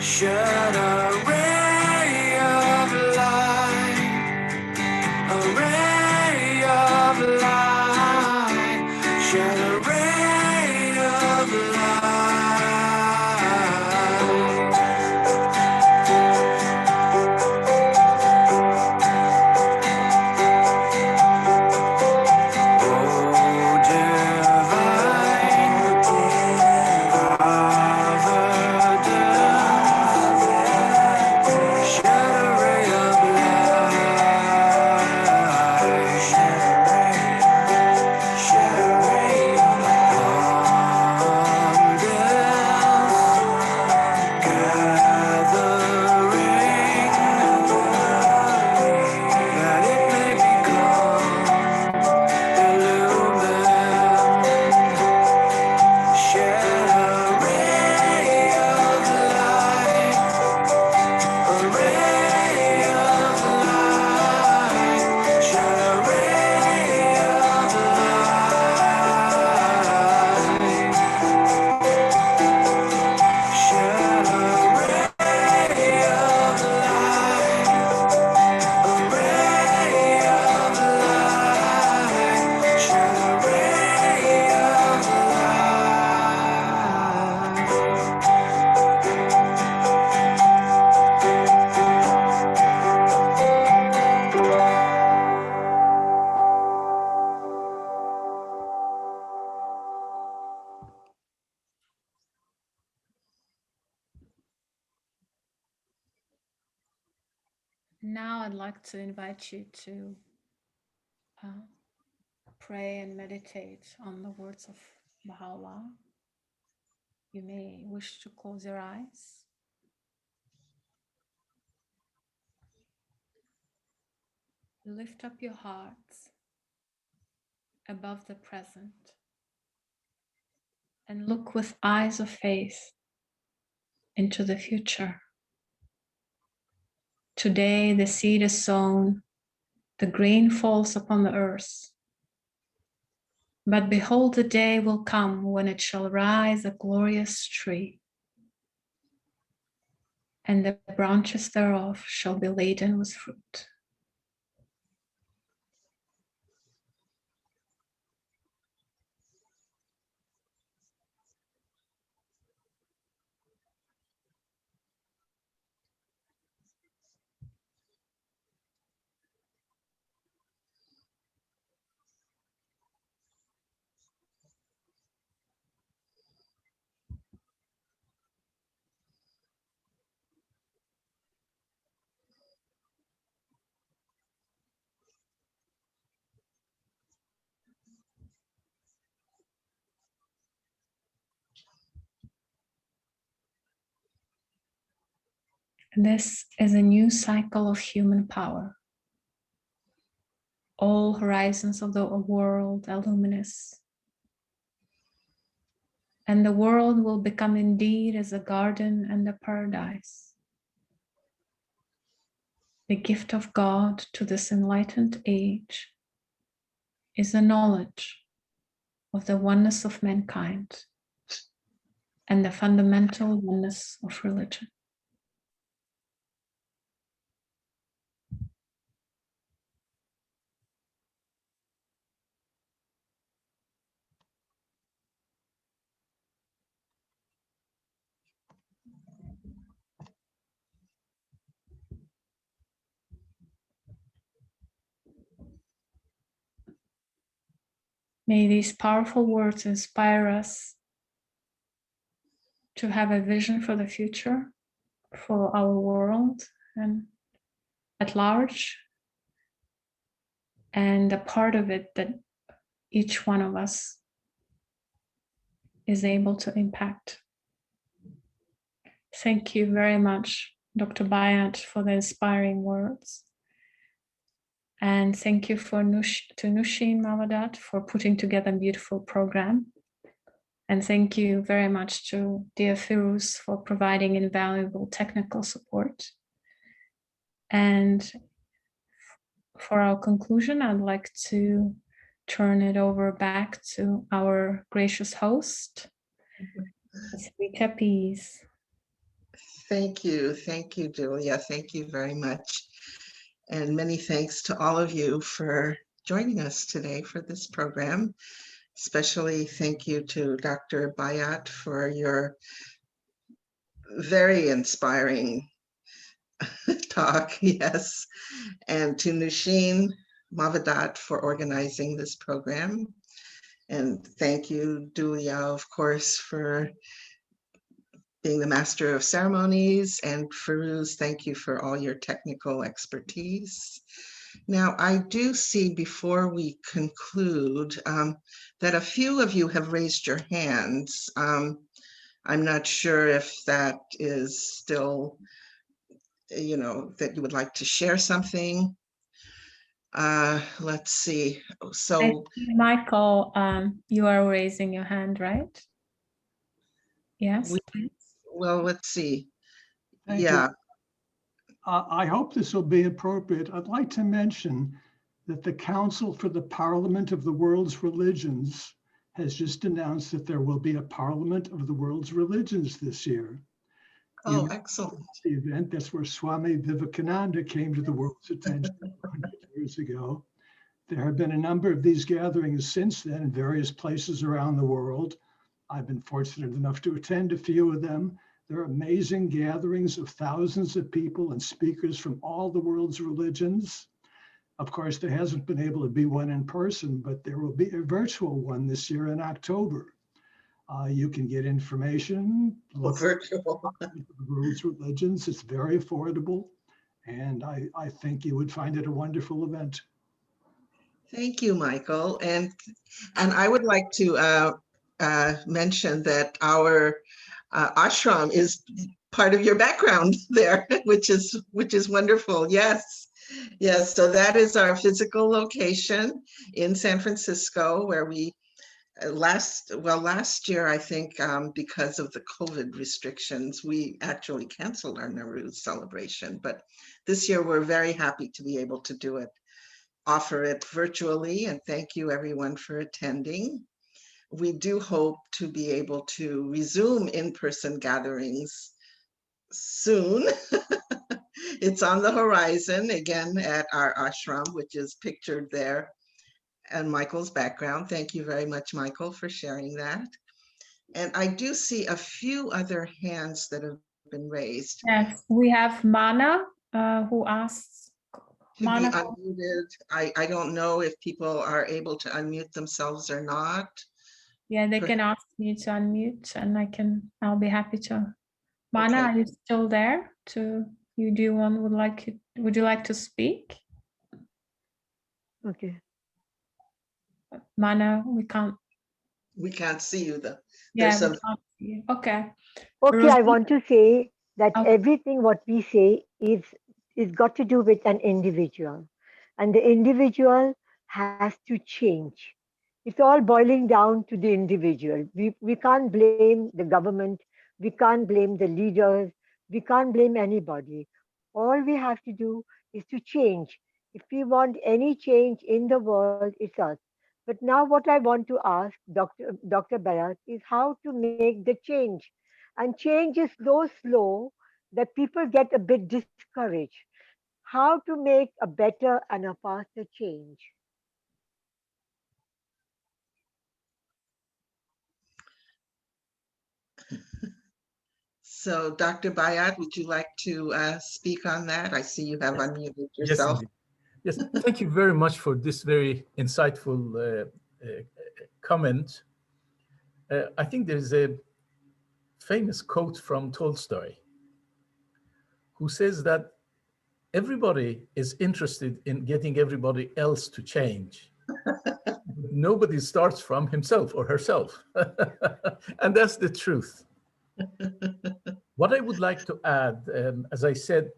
Shed a ray of light, a ray of light, shed a ray of light. Oh, divine providence, shed a ray of light, shed a ray of light. Gathering, that it may become illumined. Shed a ray of light, a ray of light, shed a ray of light, shed a ray of light, a ray of light, shed a ray of light. Now I'd like to invite you to pray and meditate on the words of Baha'u'llah. You may wish to close your eyes. Lift up your hearts above the present and look with eyes of faith into the future. Today the seed is sown, the grain falls upon the earth. But behold, the day will come when it shall rise a glorious tree, and the branches thereof shall be laden with fruit. This is a new cycle of human power. All horizons of the world are luminous, and the world will become indeed as a garden and a paradise. The gift of God to this enlightened age is the knowledge of the oneness of mankind and the fundamental oneness of religion. May these powerful words inspire us to have a vision for the future, for our world and at large, and a part of it that each one of us is able to impact. Thank you very much, Dr. Bayat, for the inspiring words. And thank you to Nushin Mamadat for putting together a beautiful program. And thank you very much to dear Firuz for providing invaluable technical support. And for our conclusion, I'd like to turn it over back to our gracious host. Rita, please. Thank you, Julia. Thank you very much. And many thanks to all of you for joining us today for this program. Especially thank you to Dr. Bayat for your very inspiring talk, yes, and to Nushin Mavadat for organizing this program. And thank you, Julia, of course, for being the master of ceremonies, and Firuz, thank you for all your technical expertise. Now, I do see before we conclude that a few of you have raised your hands. I'm not sure if that is still, you know, that you would like to share something. Let's see. I So, see, Michael, you are raising your hand, right? Yes. well, let's see. Thank Yeah. you. I hope this will be appropriate. I'd like to mention that the Council for the Parliament of the World's Religions has just announced that there will be a Parliament of the World's Religions this year. Oh, excellent. The event, that's where Swami Vivekananda came to the world's attention 100 years ago. There have been a number of these gatherings since then in various places around the world. I've been fortunate enough to attend a few of them. They're amazing gatherings of thousands of people and speakers from all the world's religions. Of course, there hasn't been able to be one in person, but there will be a virtual one this year in October. You can get information. Look Virtual. at the world's religions. It's very affordable. And I think you would find it a wonderful event. Thank you, Michael. And I would like to mention that our ashram is part of your background there, which is wonderful. Yes, yes. So that is our physical location in San Francisco, where we last year, I think, because of the COVID restrictions, we actually canceled our Naw-Rúz celebration. But this year, we're very happy to be able to do it, offer it virtually, and thank you everyone for attending. We do hope to be able to resume in-person gatherings soon. It's on the horizon, again, at our ashram, which is pictured there and Michael's background. Thank you very much, Michael, for sharing that. And I do see a few other hands that have been raised. Yes, we have Mana who asks. To be unmuted. I don't know if people are able to unmute themselves or not. Yeah, they can ask me to unmute, and I'll be happy to. Mana, Okay. are you still there? Would you like to speak? Okay. Mana, We can't see you though. we There's some. can't see you. Okay. Okay, I want to say that Okay. everything what we say is got to do with an individual, and the individual has to change. It's all boiling down to the individual. We can't blame the government, we can't blame the leaders, we can't blame anybody. All we have to do is to change. If we want any change in the world, it's us. But now what I want to ask Dr. Bayat is how to make the change. And change is so slow that people get a bit discouraged. How to make a better and a faster change? So Dr. Bayat, would you like to speak on that? I see you have unmuted yourself. Yes, thank you very much for this very insightful comment. I think there's a famous quote from Tolstoy who says that everybody is interested in getting everybody else to change. Nobody starts from himself or herself. And that's the truth. What I would like to add, as I said,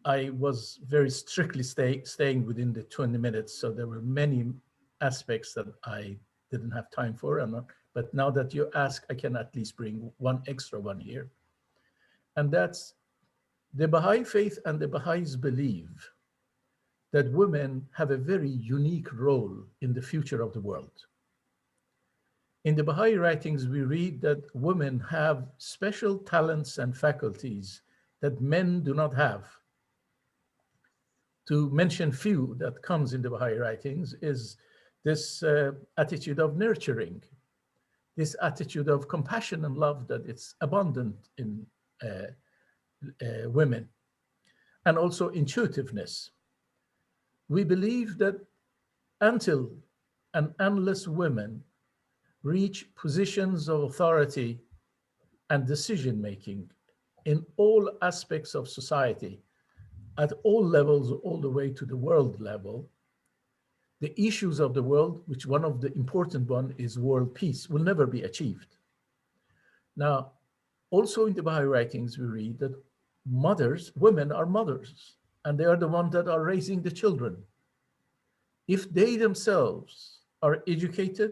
I was very strictly staying within the 20 minutes. So there were many aspects that I didn't have time for. But now that you ask, I can at least bring one extra one here. And that's the Baha'i faith and the Baha'is believe that women have a very unique role in the future of the world. In the Baha'i writings, we read that women have special talents and faculties that men do not have. To mention few that comes in the Baha'i writings is this attitude of nurturing, this attitude of compassion and love that it's abundant in women, and also intuitiveness. We believe that until and unless women reach positions of authority and decision-making in all aspects of society, at all levels, all the way to the world level, the issues of the world, which one of the important one is world peace, will never be achieved. Now, also in the Baha'i writings, we read that women are mothers, and they are the ones that are raising the children. If they themselves are educated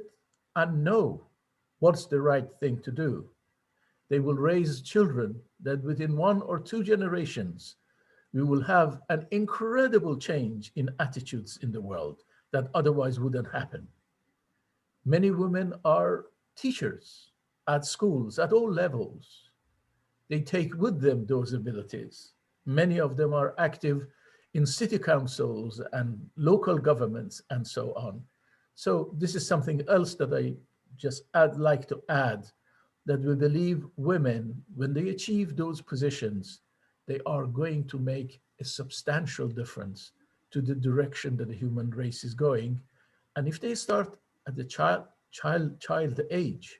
and know what's the right thing to do, they will raise children that within 1 or 2 generations, we will have an incredible change in attitudes in the world that otherwise wouldn't happen. Many women are teachers at schools, at all levels. They take with them those abilities. Many of them are active in city councils and local governments and so on. So this is something else that I just like to add, that we believe women, when they achieve those positions, they are going to make a substantial difference to the direction that the human race is going. And if they start at the child age,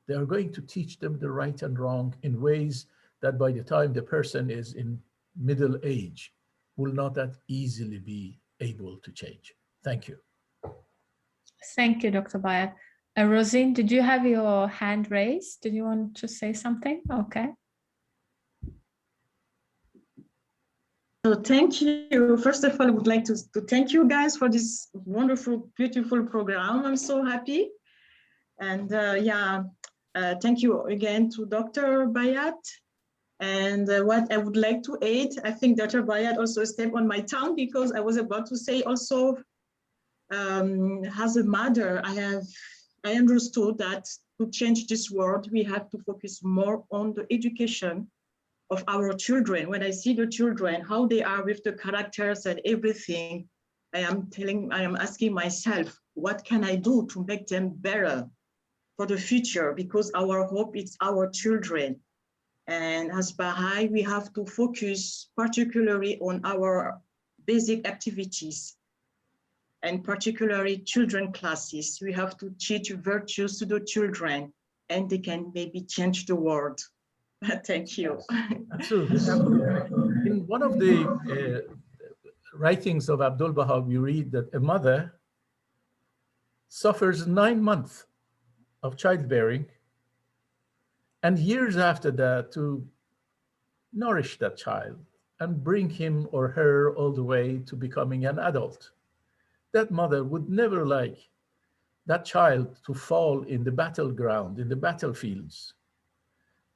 they are going to teach them the right and wrong in ways that by the time the person is in middle age, will not that easily be able to change. Thank you. Thank you, Dr. Bayat. Rosine, did you have your hand raised? Did you want to say something? Okay. So thank you. First of all, I would like to thank you guys for this wonderful, beautiful program. I'm so happy. And thank you again to Dr. Bayat. And what I would like to add, I think Dr. Bayat also stepped on my tongue, because I was about to say also, as a mother, I understood that to change this world, we have to focus more on the education of our children. When I see the children, how they are with the characters and everything, I am asking myself, what can I do to make them better for the future? Because our hope is our children. And as Baha'i, we have to focus particularly on our basic activities, and particularly children classes. We have to teach virtues to the children, and they can maybe change the world. Thank you. Absolutely. In one of the writings of Abdul Baha, we read that a mother suffers 9 months of childbearing, and years after that to nourish that child and bring him or her all the way to becoming an adult. That mother would never like that child to fall in the battleground, in the battlefields.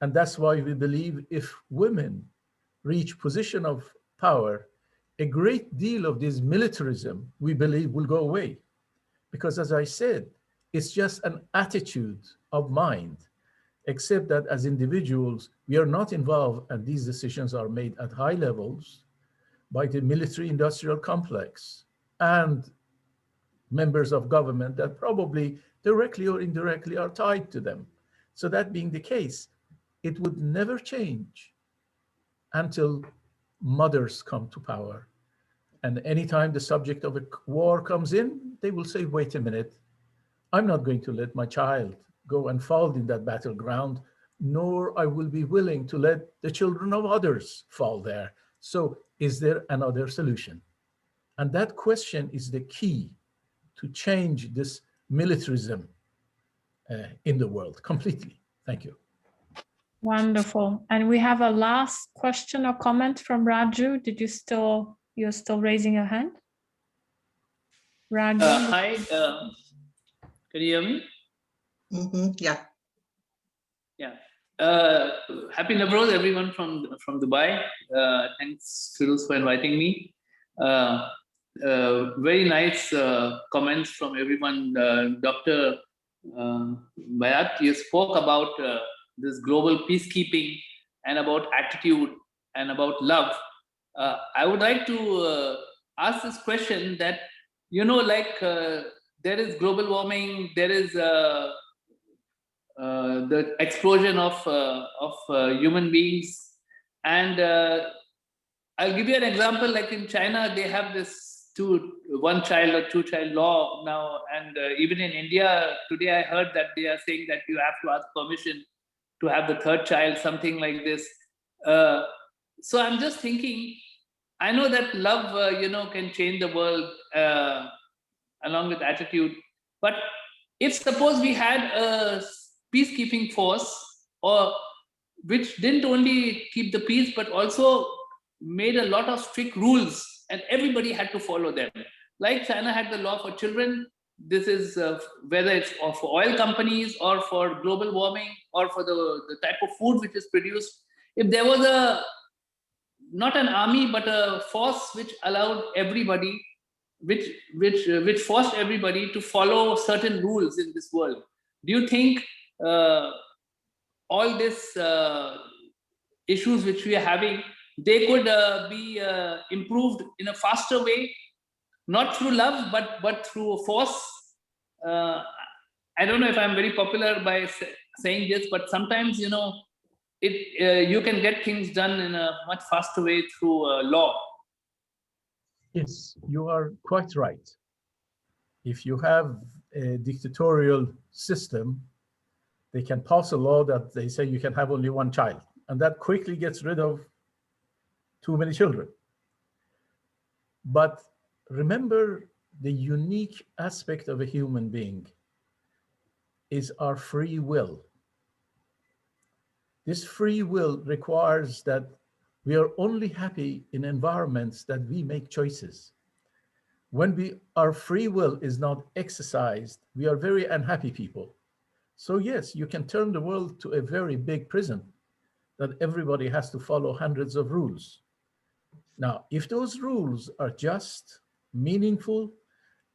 And that's why we believe if women reach position of power, a great deal of this militarism, we believe, will go away. Because as I said, it's just an attitude of mind, except that as individuals, we are not involved, and these decisions are made at high levels by the military-industrial complex and members of government that probably directly or indirectly are tied to them. So that being the case, it would never change until mothers come to power. And anytime the subject of a war comes in, they will say, wait a minute, I'm not going to let my child go and fall in that battleground, nor I will be willing to let the children of others fall there. So is there another solution? And that question is the key to change this militarism in the world completely. Thank you. Wonderful. And we have a last question or comment from Raju. You're still raising your hand? Raju. Hi, can you hear me? Yeah. Yeah. Happy Naw-Rúz, everyone from Dubai. Thanks, Firoz, for inviting me. very nice comments from everyone. Dr. Bayat, you spoke about this global peacekeeping and about attitude and about love. I would like to ask this question that, you know, like there is global warming, there is the explosion of human beings, and I'll give you an example. Like in China, they have this one child or two child law now, and even in India today, I heard that they are saying that you have to ask permission to have the third child, something like this. So I'm just thinking, I know that love, you know, can change the world along with attitude, but if suppose we had a peacekeeping force, or which didn't only keep the peace but also made a lot of strict rules and everybody had to follow them, like China had the law for children. This is whether it's for oil companies or for global warming or for the type of food which is produced. If there was not an army but a force which allowed everybody, which forced everybody to follow certain rules in this world, do you think all these issues which we are having, they could be improved in a faster way, not through love but through force? I don't know if I'm very popular by saying this, but sometimes, you know, you can get things done in a much faster way through law. Yes, you are quite right. If you have a dictatorial system, they can pass a law that they say you can have only one child, and that quickly gets rid of too many children. But remember, the unique aspect of a human being is our free will. This free will requires that we are only happy in environments that we make choices. When our free will is not exercised, we are very unhappy people. So yes, you can turn the world to a very big prison that everybody has to follow hundreds of rules. Now, if those rules are just, meaningful,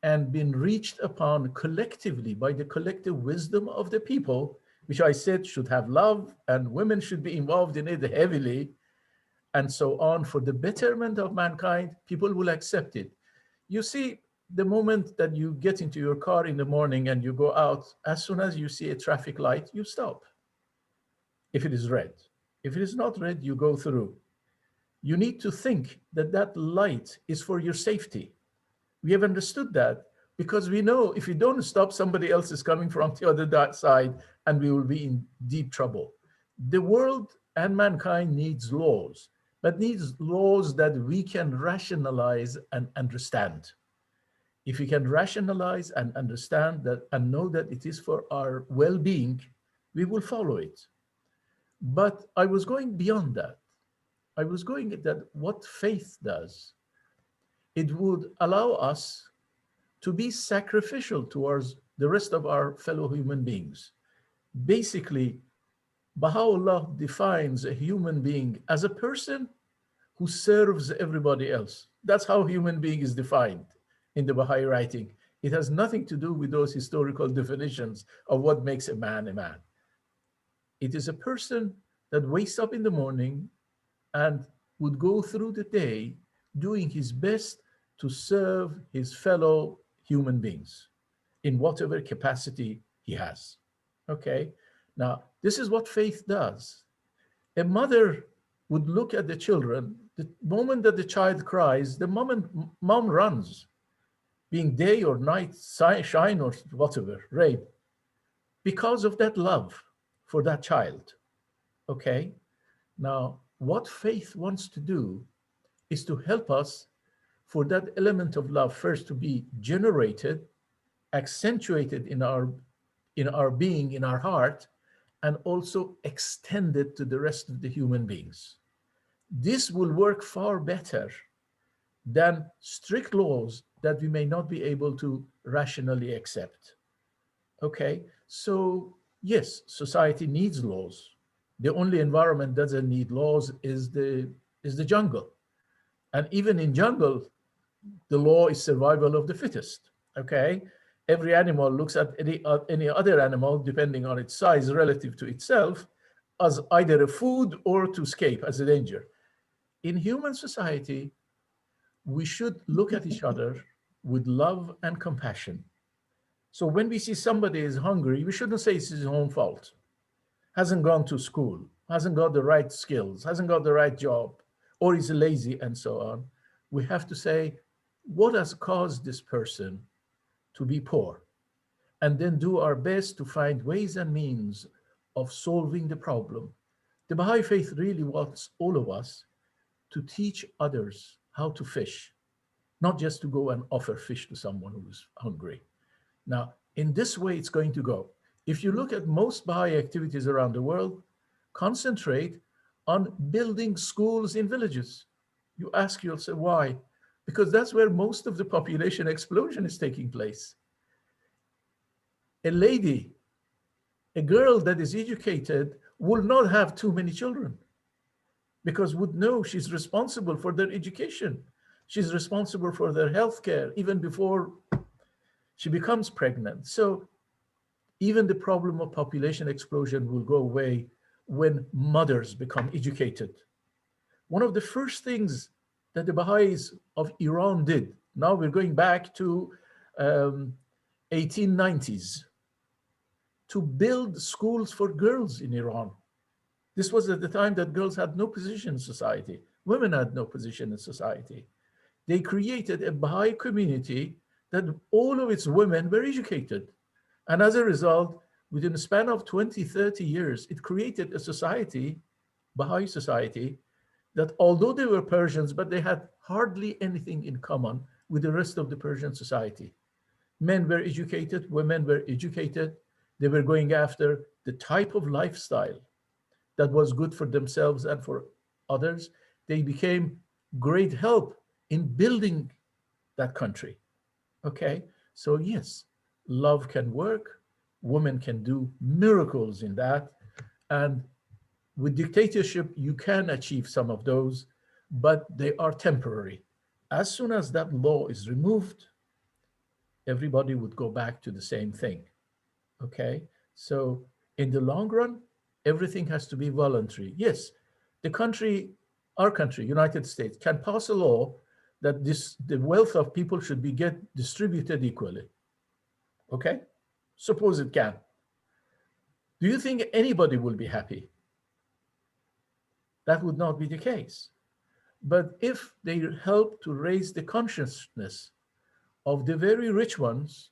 and been reached upon collectively by the collective wisdom of the people, which I said should have love and women should be involved in it heavily, and so on, for the betterment of mankind, people will accept it. You see, the moment that you get into your car in the morning and you go out, as soon as you see a traffic light, you stop. If it is red. If it is not red, you go through. You need to think that that light is for your safety. We have understood that because we know if you don't stop, somebody else is coming from the other side and we will be in deep trouble. The world and mankind needs laws, but needs laws that we can rationalize and understand. If we can rationalize and understand that and know that it is for our well-being, we will follow it. But I was going beyond that. I was going at that what faith does. It would allow us to be sacrificial towards the rest of our fellow human beings. Basically, Baha'u'llah defines a human being as a person who serves everybody else. That's how human being is defined in the Baha'i writing. It has nothing to do with those historical definitions of what makes a man a man. It is a person that wakes up in the morning and would go through the day doing his best to serve his fellow human beings in whatever capacity he has. Okay, now this is what faith does. A mother would look at the children, the moment that the child cries, the moment mom runs, being day or night, shine or whatever, rain, because of that love for that child. Okay, now what faith wants to do is to help us for that element of love first to be generated, accentuated in our being, in our heart, and also extended to the rest of the human beings. This will work far better than strict laws that we may not be able to rationally accept. Okay, so yes, society needs laws. The only environment that doesn't need laws is the jungle. And even in jungle, the law is survival of the fittest, okay? Every animal looks at any other animal, depending on its size relative to itself, as either a food or to escape as a danger. In human society, we should look at each other with love and compassion. So when we see somebody is hungry, we shouldn't say it's his own fault. Hasn't gone to school, hasn't got the right skills, hasn't got the right job, or is lazy and so on. We have to say, what has caused this person to be poor? And then do our best to find ways and means of solving the problem. The Baha'i faith really wants all of us to teach others how to fish, not just to go and offer fish to someone who's hungry. Now, in this way, it's going to go. If you look at most Baha'i activities around the world, concentrate on building schools in villages. You ask yourself why? Because that's where most of the population explosion is taking place. A lady, a girl that is educated will not have too many children because would know she's responsible for their education. She's responsible for their health care even before she becomes pregnant. So even the problem of population explosion will go away when mothers become educated. One of the first things that the Baha'is of Iran did, now we're going back to 1890s, to build schools for girls in Iran. This was at the time that girls had no position in society. Women had no position in society. They created a Baha'i community that all of its women were educated. And as a result, within a span of 20, 30 years, it created a society, Baha'i society, that although they were Persians, but they had hardly anything in common with the rest of the Persian society. Men were educated, women were educated. They were going after the type of lifestyle that was good for themselves and for others. They became great help in building that country. Okay, so yes, love can work. Women can do miracles in that. And with dictatorship, you can achieve some of those, but they are temporary. As soon as that law is removed, everybody would go back to the same thing. Okay, so in the long run, everything has to be voluntary. Yes, the country, our country, United States, can pass a law that the wealth of people should be distributed equally. Okay, suppose it can. Do you think anybody will be happy? That would not be the case. But if they help to raise the consciousness of the very rich ones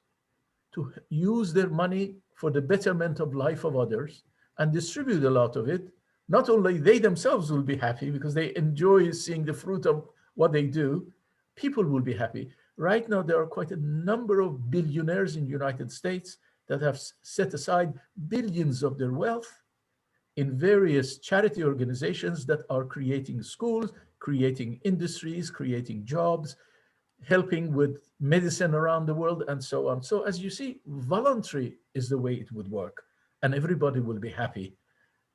to use their money for the betterment of life of others and distribute a lot of it, not only they themselves will be happy because they enjoy seeing the fruit of what they do, people will be happy. Right now, there are quite a number of billionaires in the United States that have set aside billions of their wealth in various charity organizations that are creating schools, creating industries, creating jobs, helping with medicine around the world, and so on. So as you see, voluntary is the way it would work, and everybody will be happy.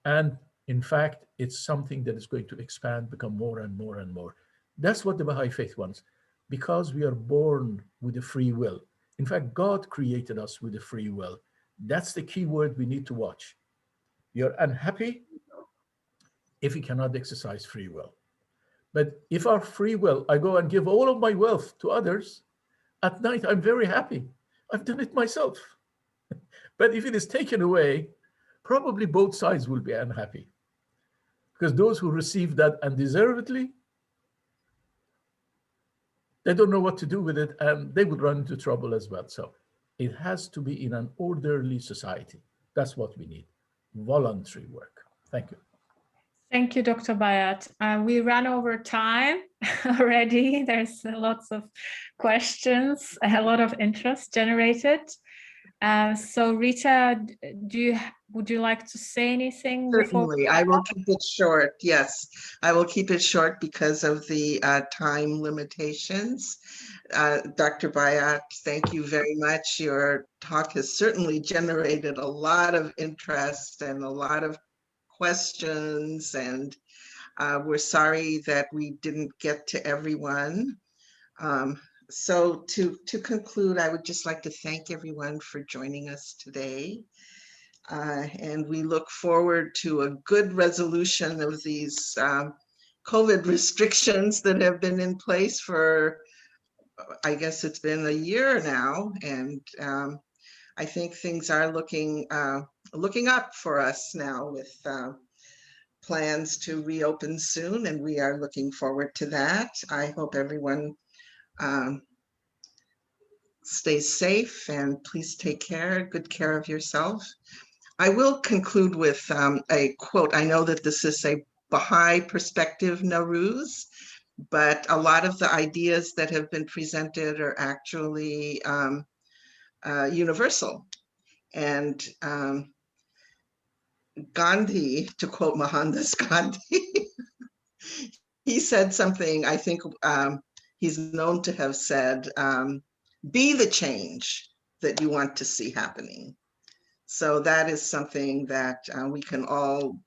And in fact, it's something that is going to expand, become more and more and more. That's what the Baha'i faith wants, because we are born with a free will. In fact, God created us with a free will. That's the key word we need to watch. You're unhappy if you cannot exercise free will. But if our free will, I go and give all of my wealth to others, at night I'm very happy. I've done it myself. But if it is taken away, probably both sides will be unhappy. Because those who receive that undeservedly, they don't know what to do with it, and they would run into trouble as well. So it has to be in an orderly society. That's what we need. Voluntary work. Thank you. Thank you, Dr. Bayat. We ran over time already. There's lots of questions, a lot of interest generated. So Rita, would you like to say anything? Certainly, I will keep it short. Yes, I will keep it short because of the time limitations. Dr. Bayat, thank you very much. Your talk has certainly generated a lot of interest and a lot of questions, and we're sorry that we didn't get to everyone. So to conclude, I would just like to thank everyone for joining us today. And we look forward to a good resolution of these COVID restrictions that have been in place for, I guess it's been a year now. And I think things are looking up for us now with plans to reopen soon, and we are looking forward to that. I hope everyone stays safe, and please take good care of yourself. I will conclude with a quote. I know that this is a Baha'i perspective, Naw-Rúz, but a lot of the ideas that have been presented are actually universal. And Gandhi, to quote Mohandas Gandhi, he said something, I think he's known to have said, be the change that you want to see happening. So that is something that we can all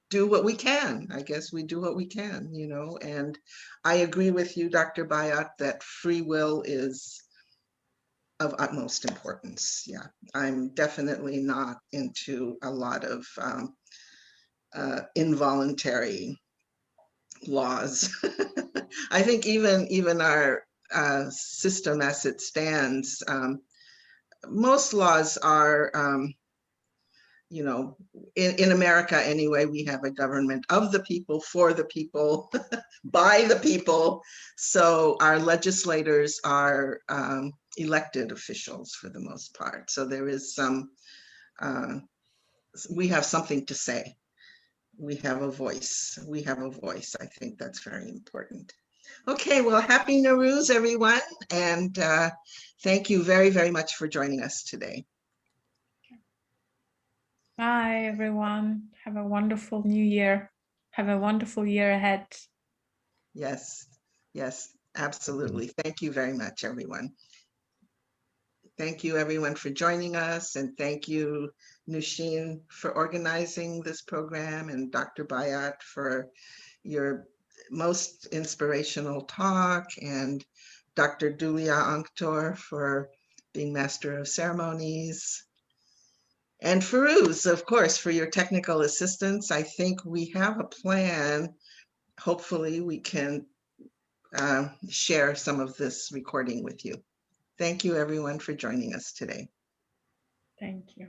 do what we can. I guess we do what we can, you know, and I agree with you, Dr. Bayat, that free will is of utmost importance. Yeah, I'm definitely not into a lot of involuntary laws. I think even our system as it stands, most laws are, you know, in America anyway, we have a government of the people, for the people, by the people. So our legislators are elected officials for the most part. So there is some, we have something to say. We have a voice. We have a voice. I think that's very important. Okay, well, happy Naw-Rúz, everyone. And thank you very, very much for joining us today. Bye, everyone. Have a wonderful new year. Have a wonderful year ahead. Yes, yes, absolutely. Thank you very much, everyone. Thank you, everyone, for joining us. And thank you, Nushin, for organizing this program, and Dr. Bayat for your most inspirational talk, and Dr. Dulia Anktor for being Master of Ceremonies. And Firuz, of course, for your technical assistance. I think we have a plan. Hopefully we can share some of this recording with you. Thank you, everyone, for joining us today. Thank you.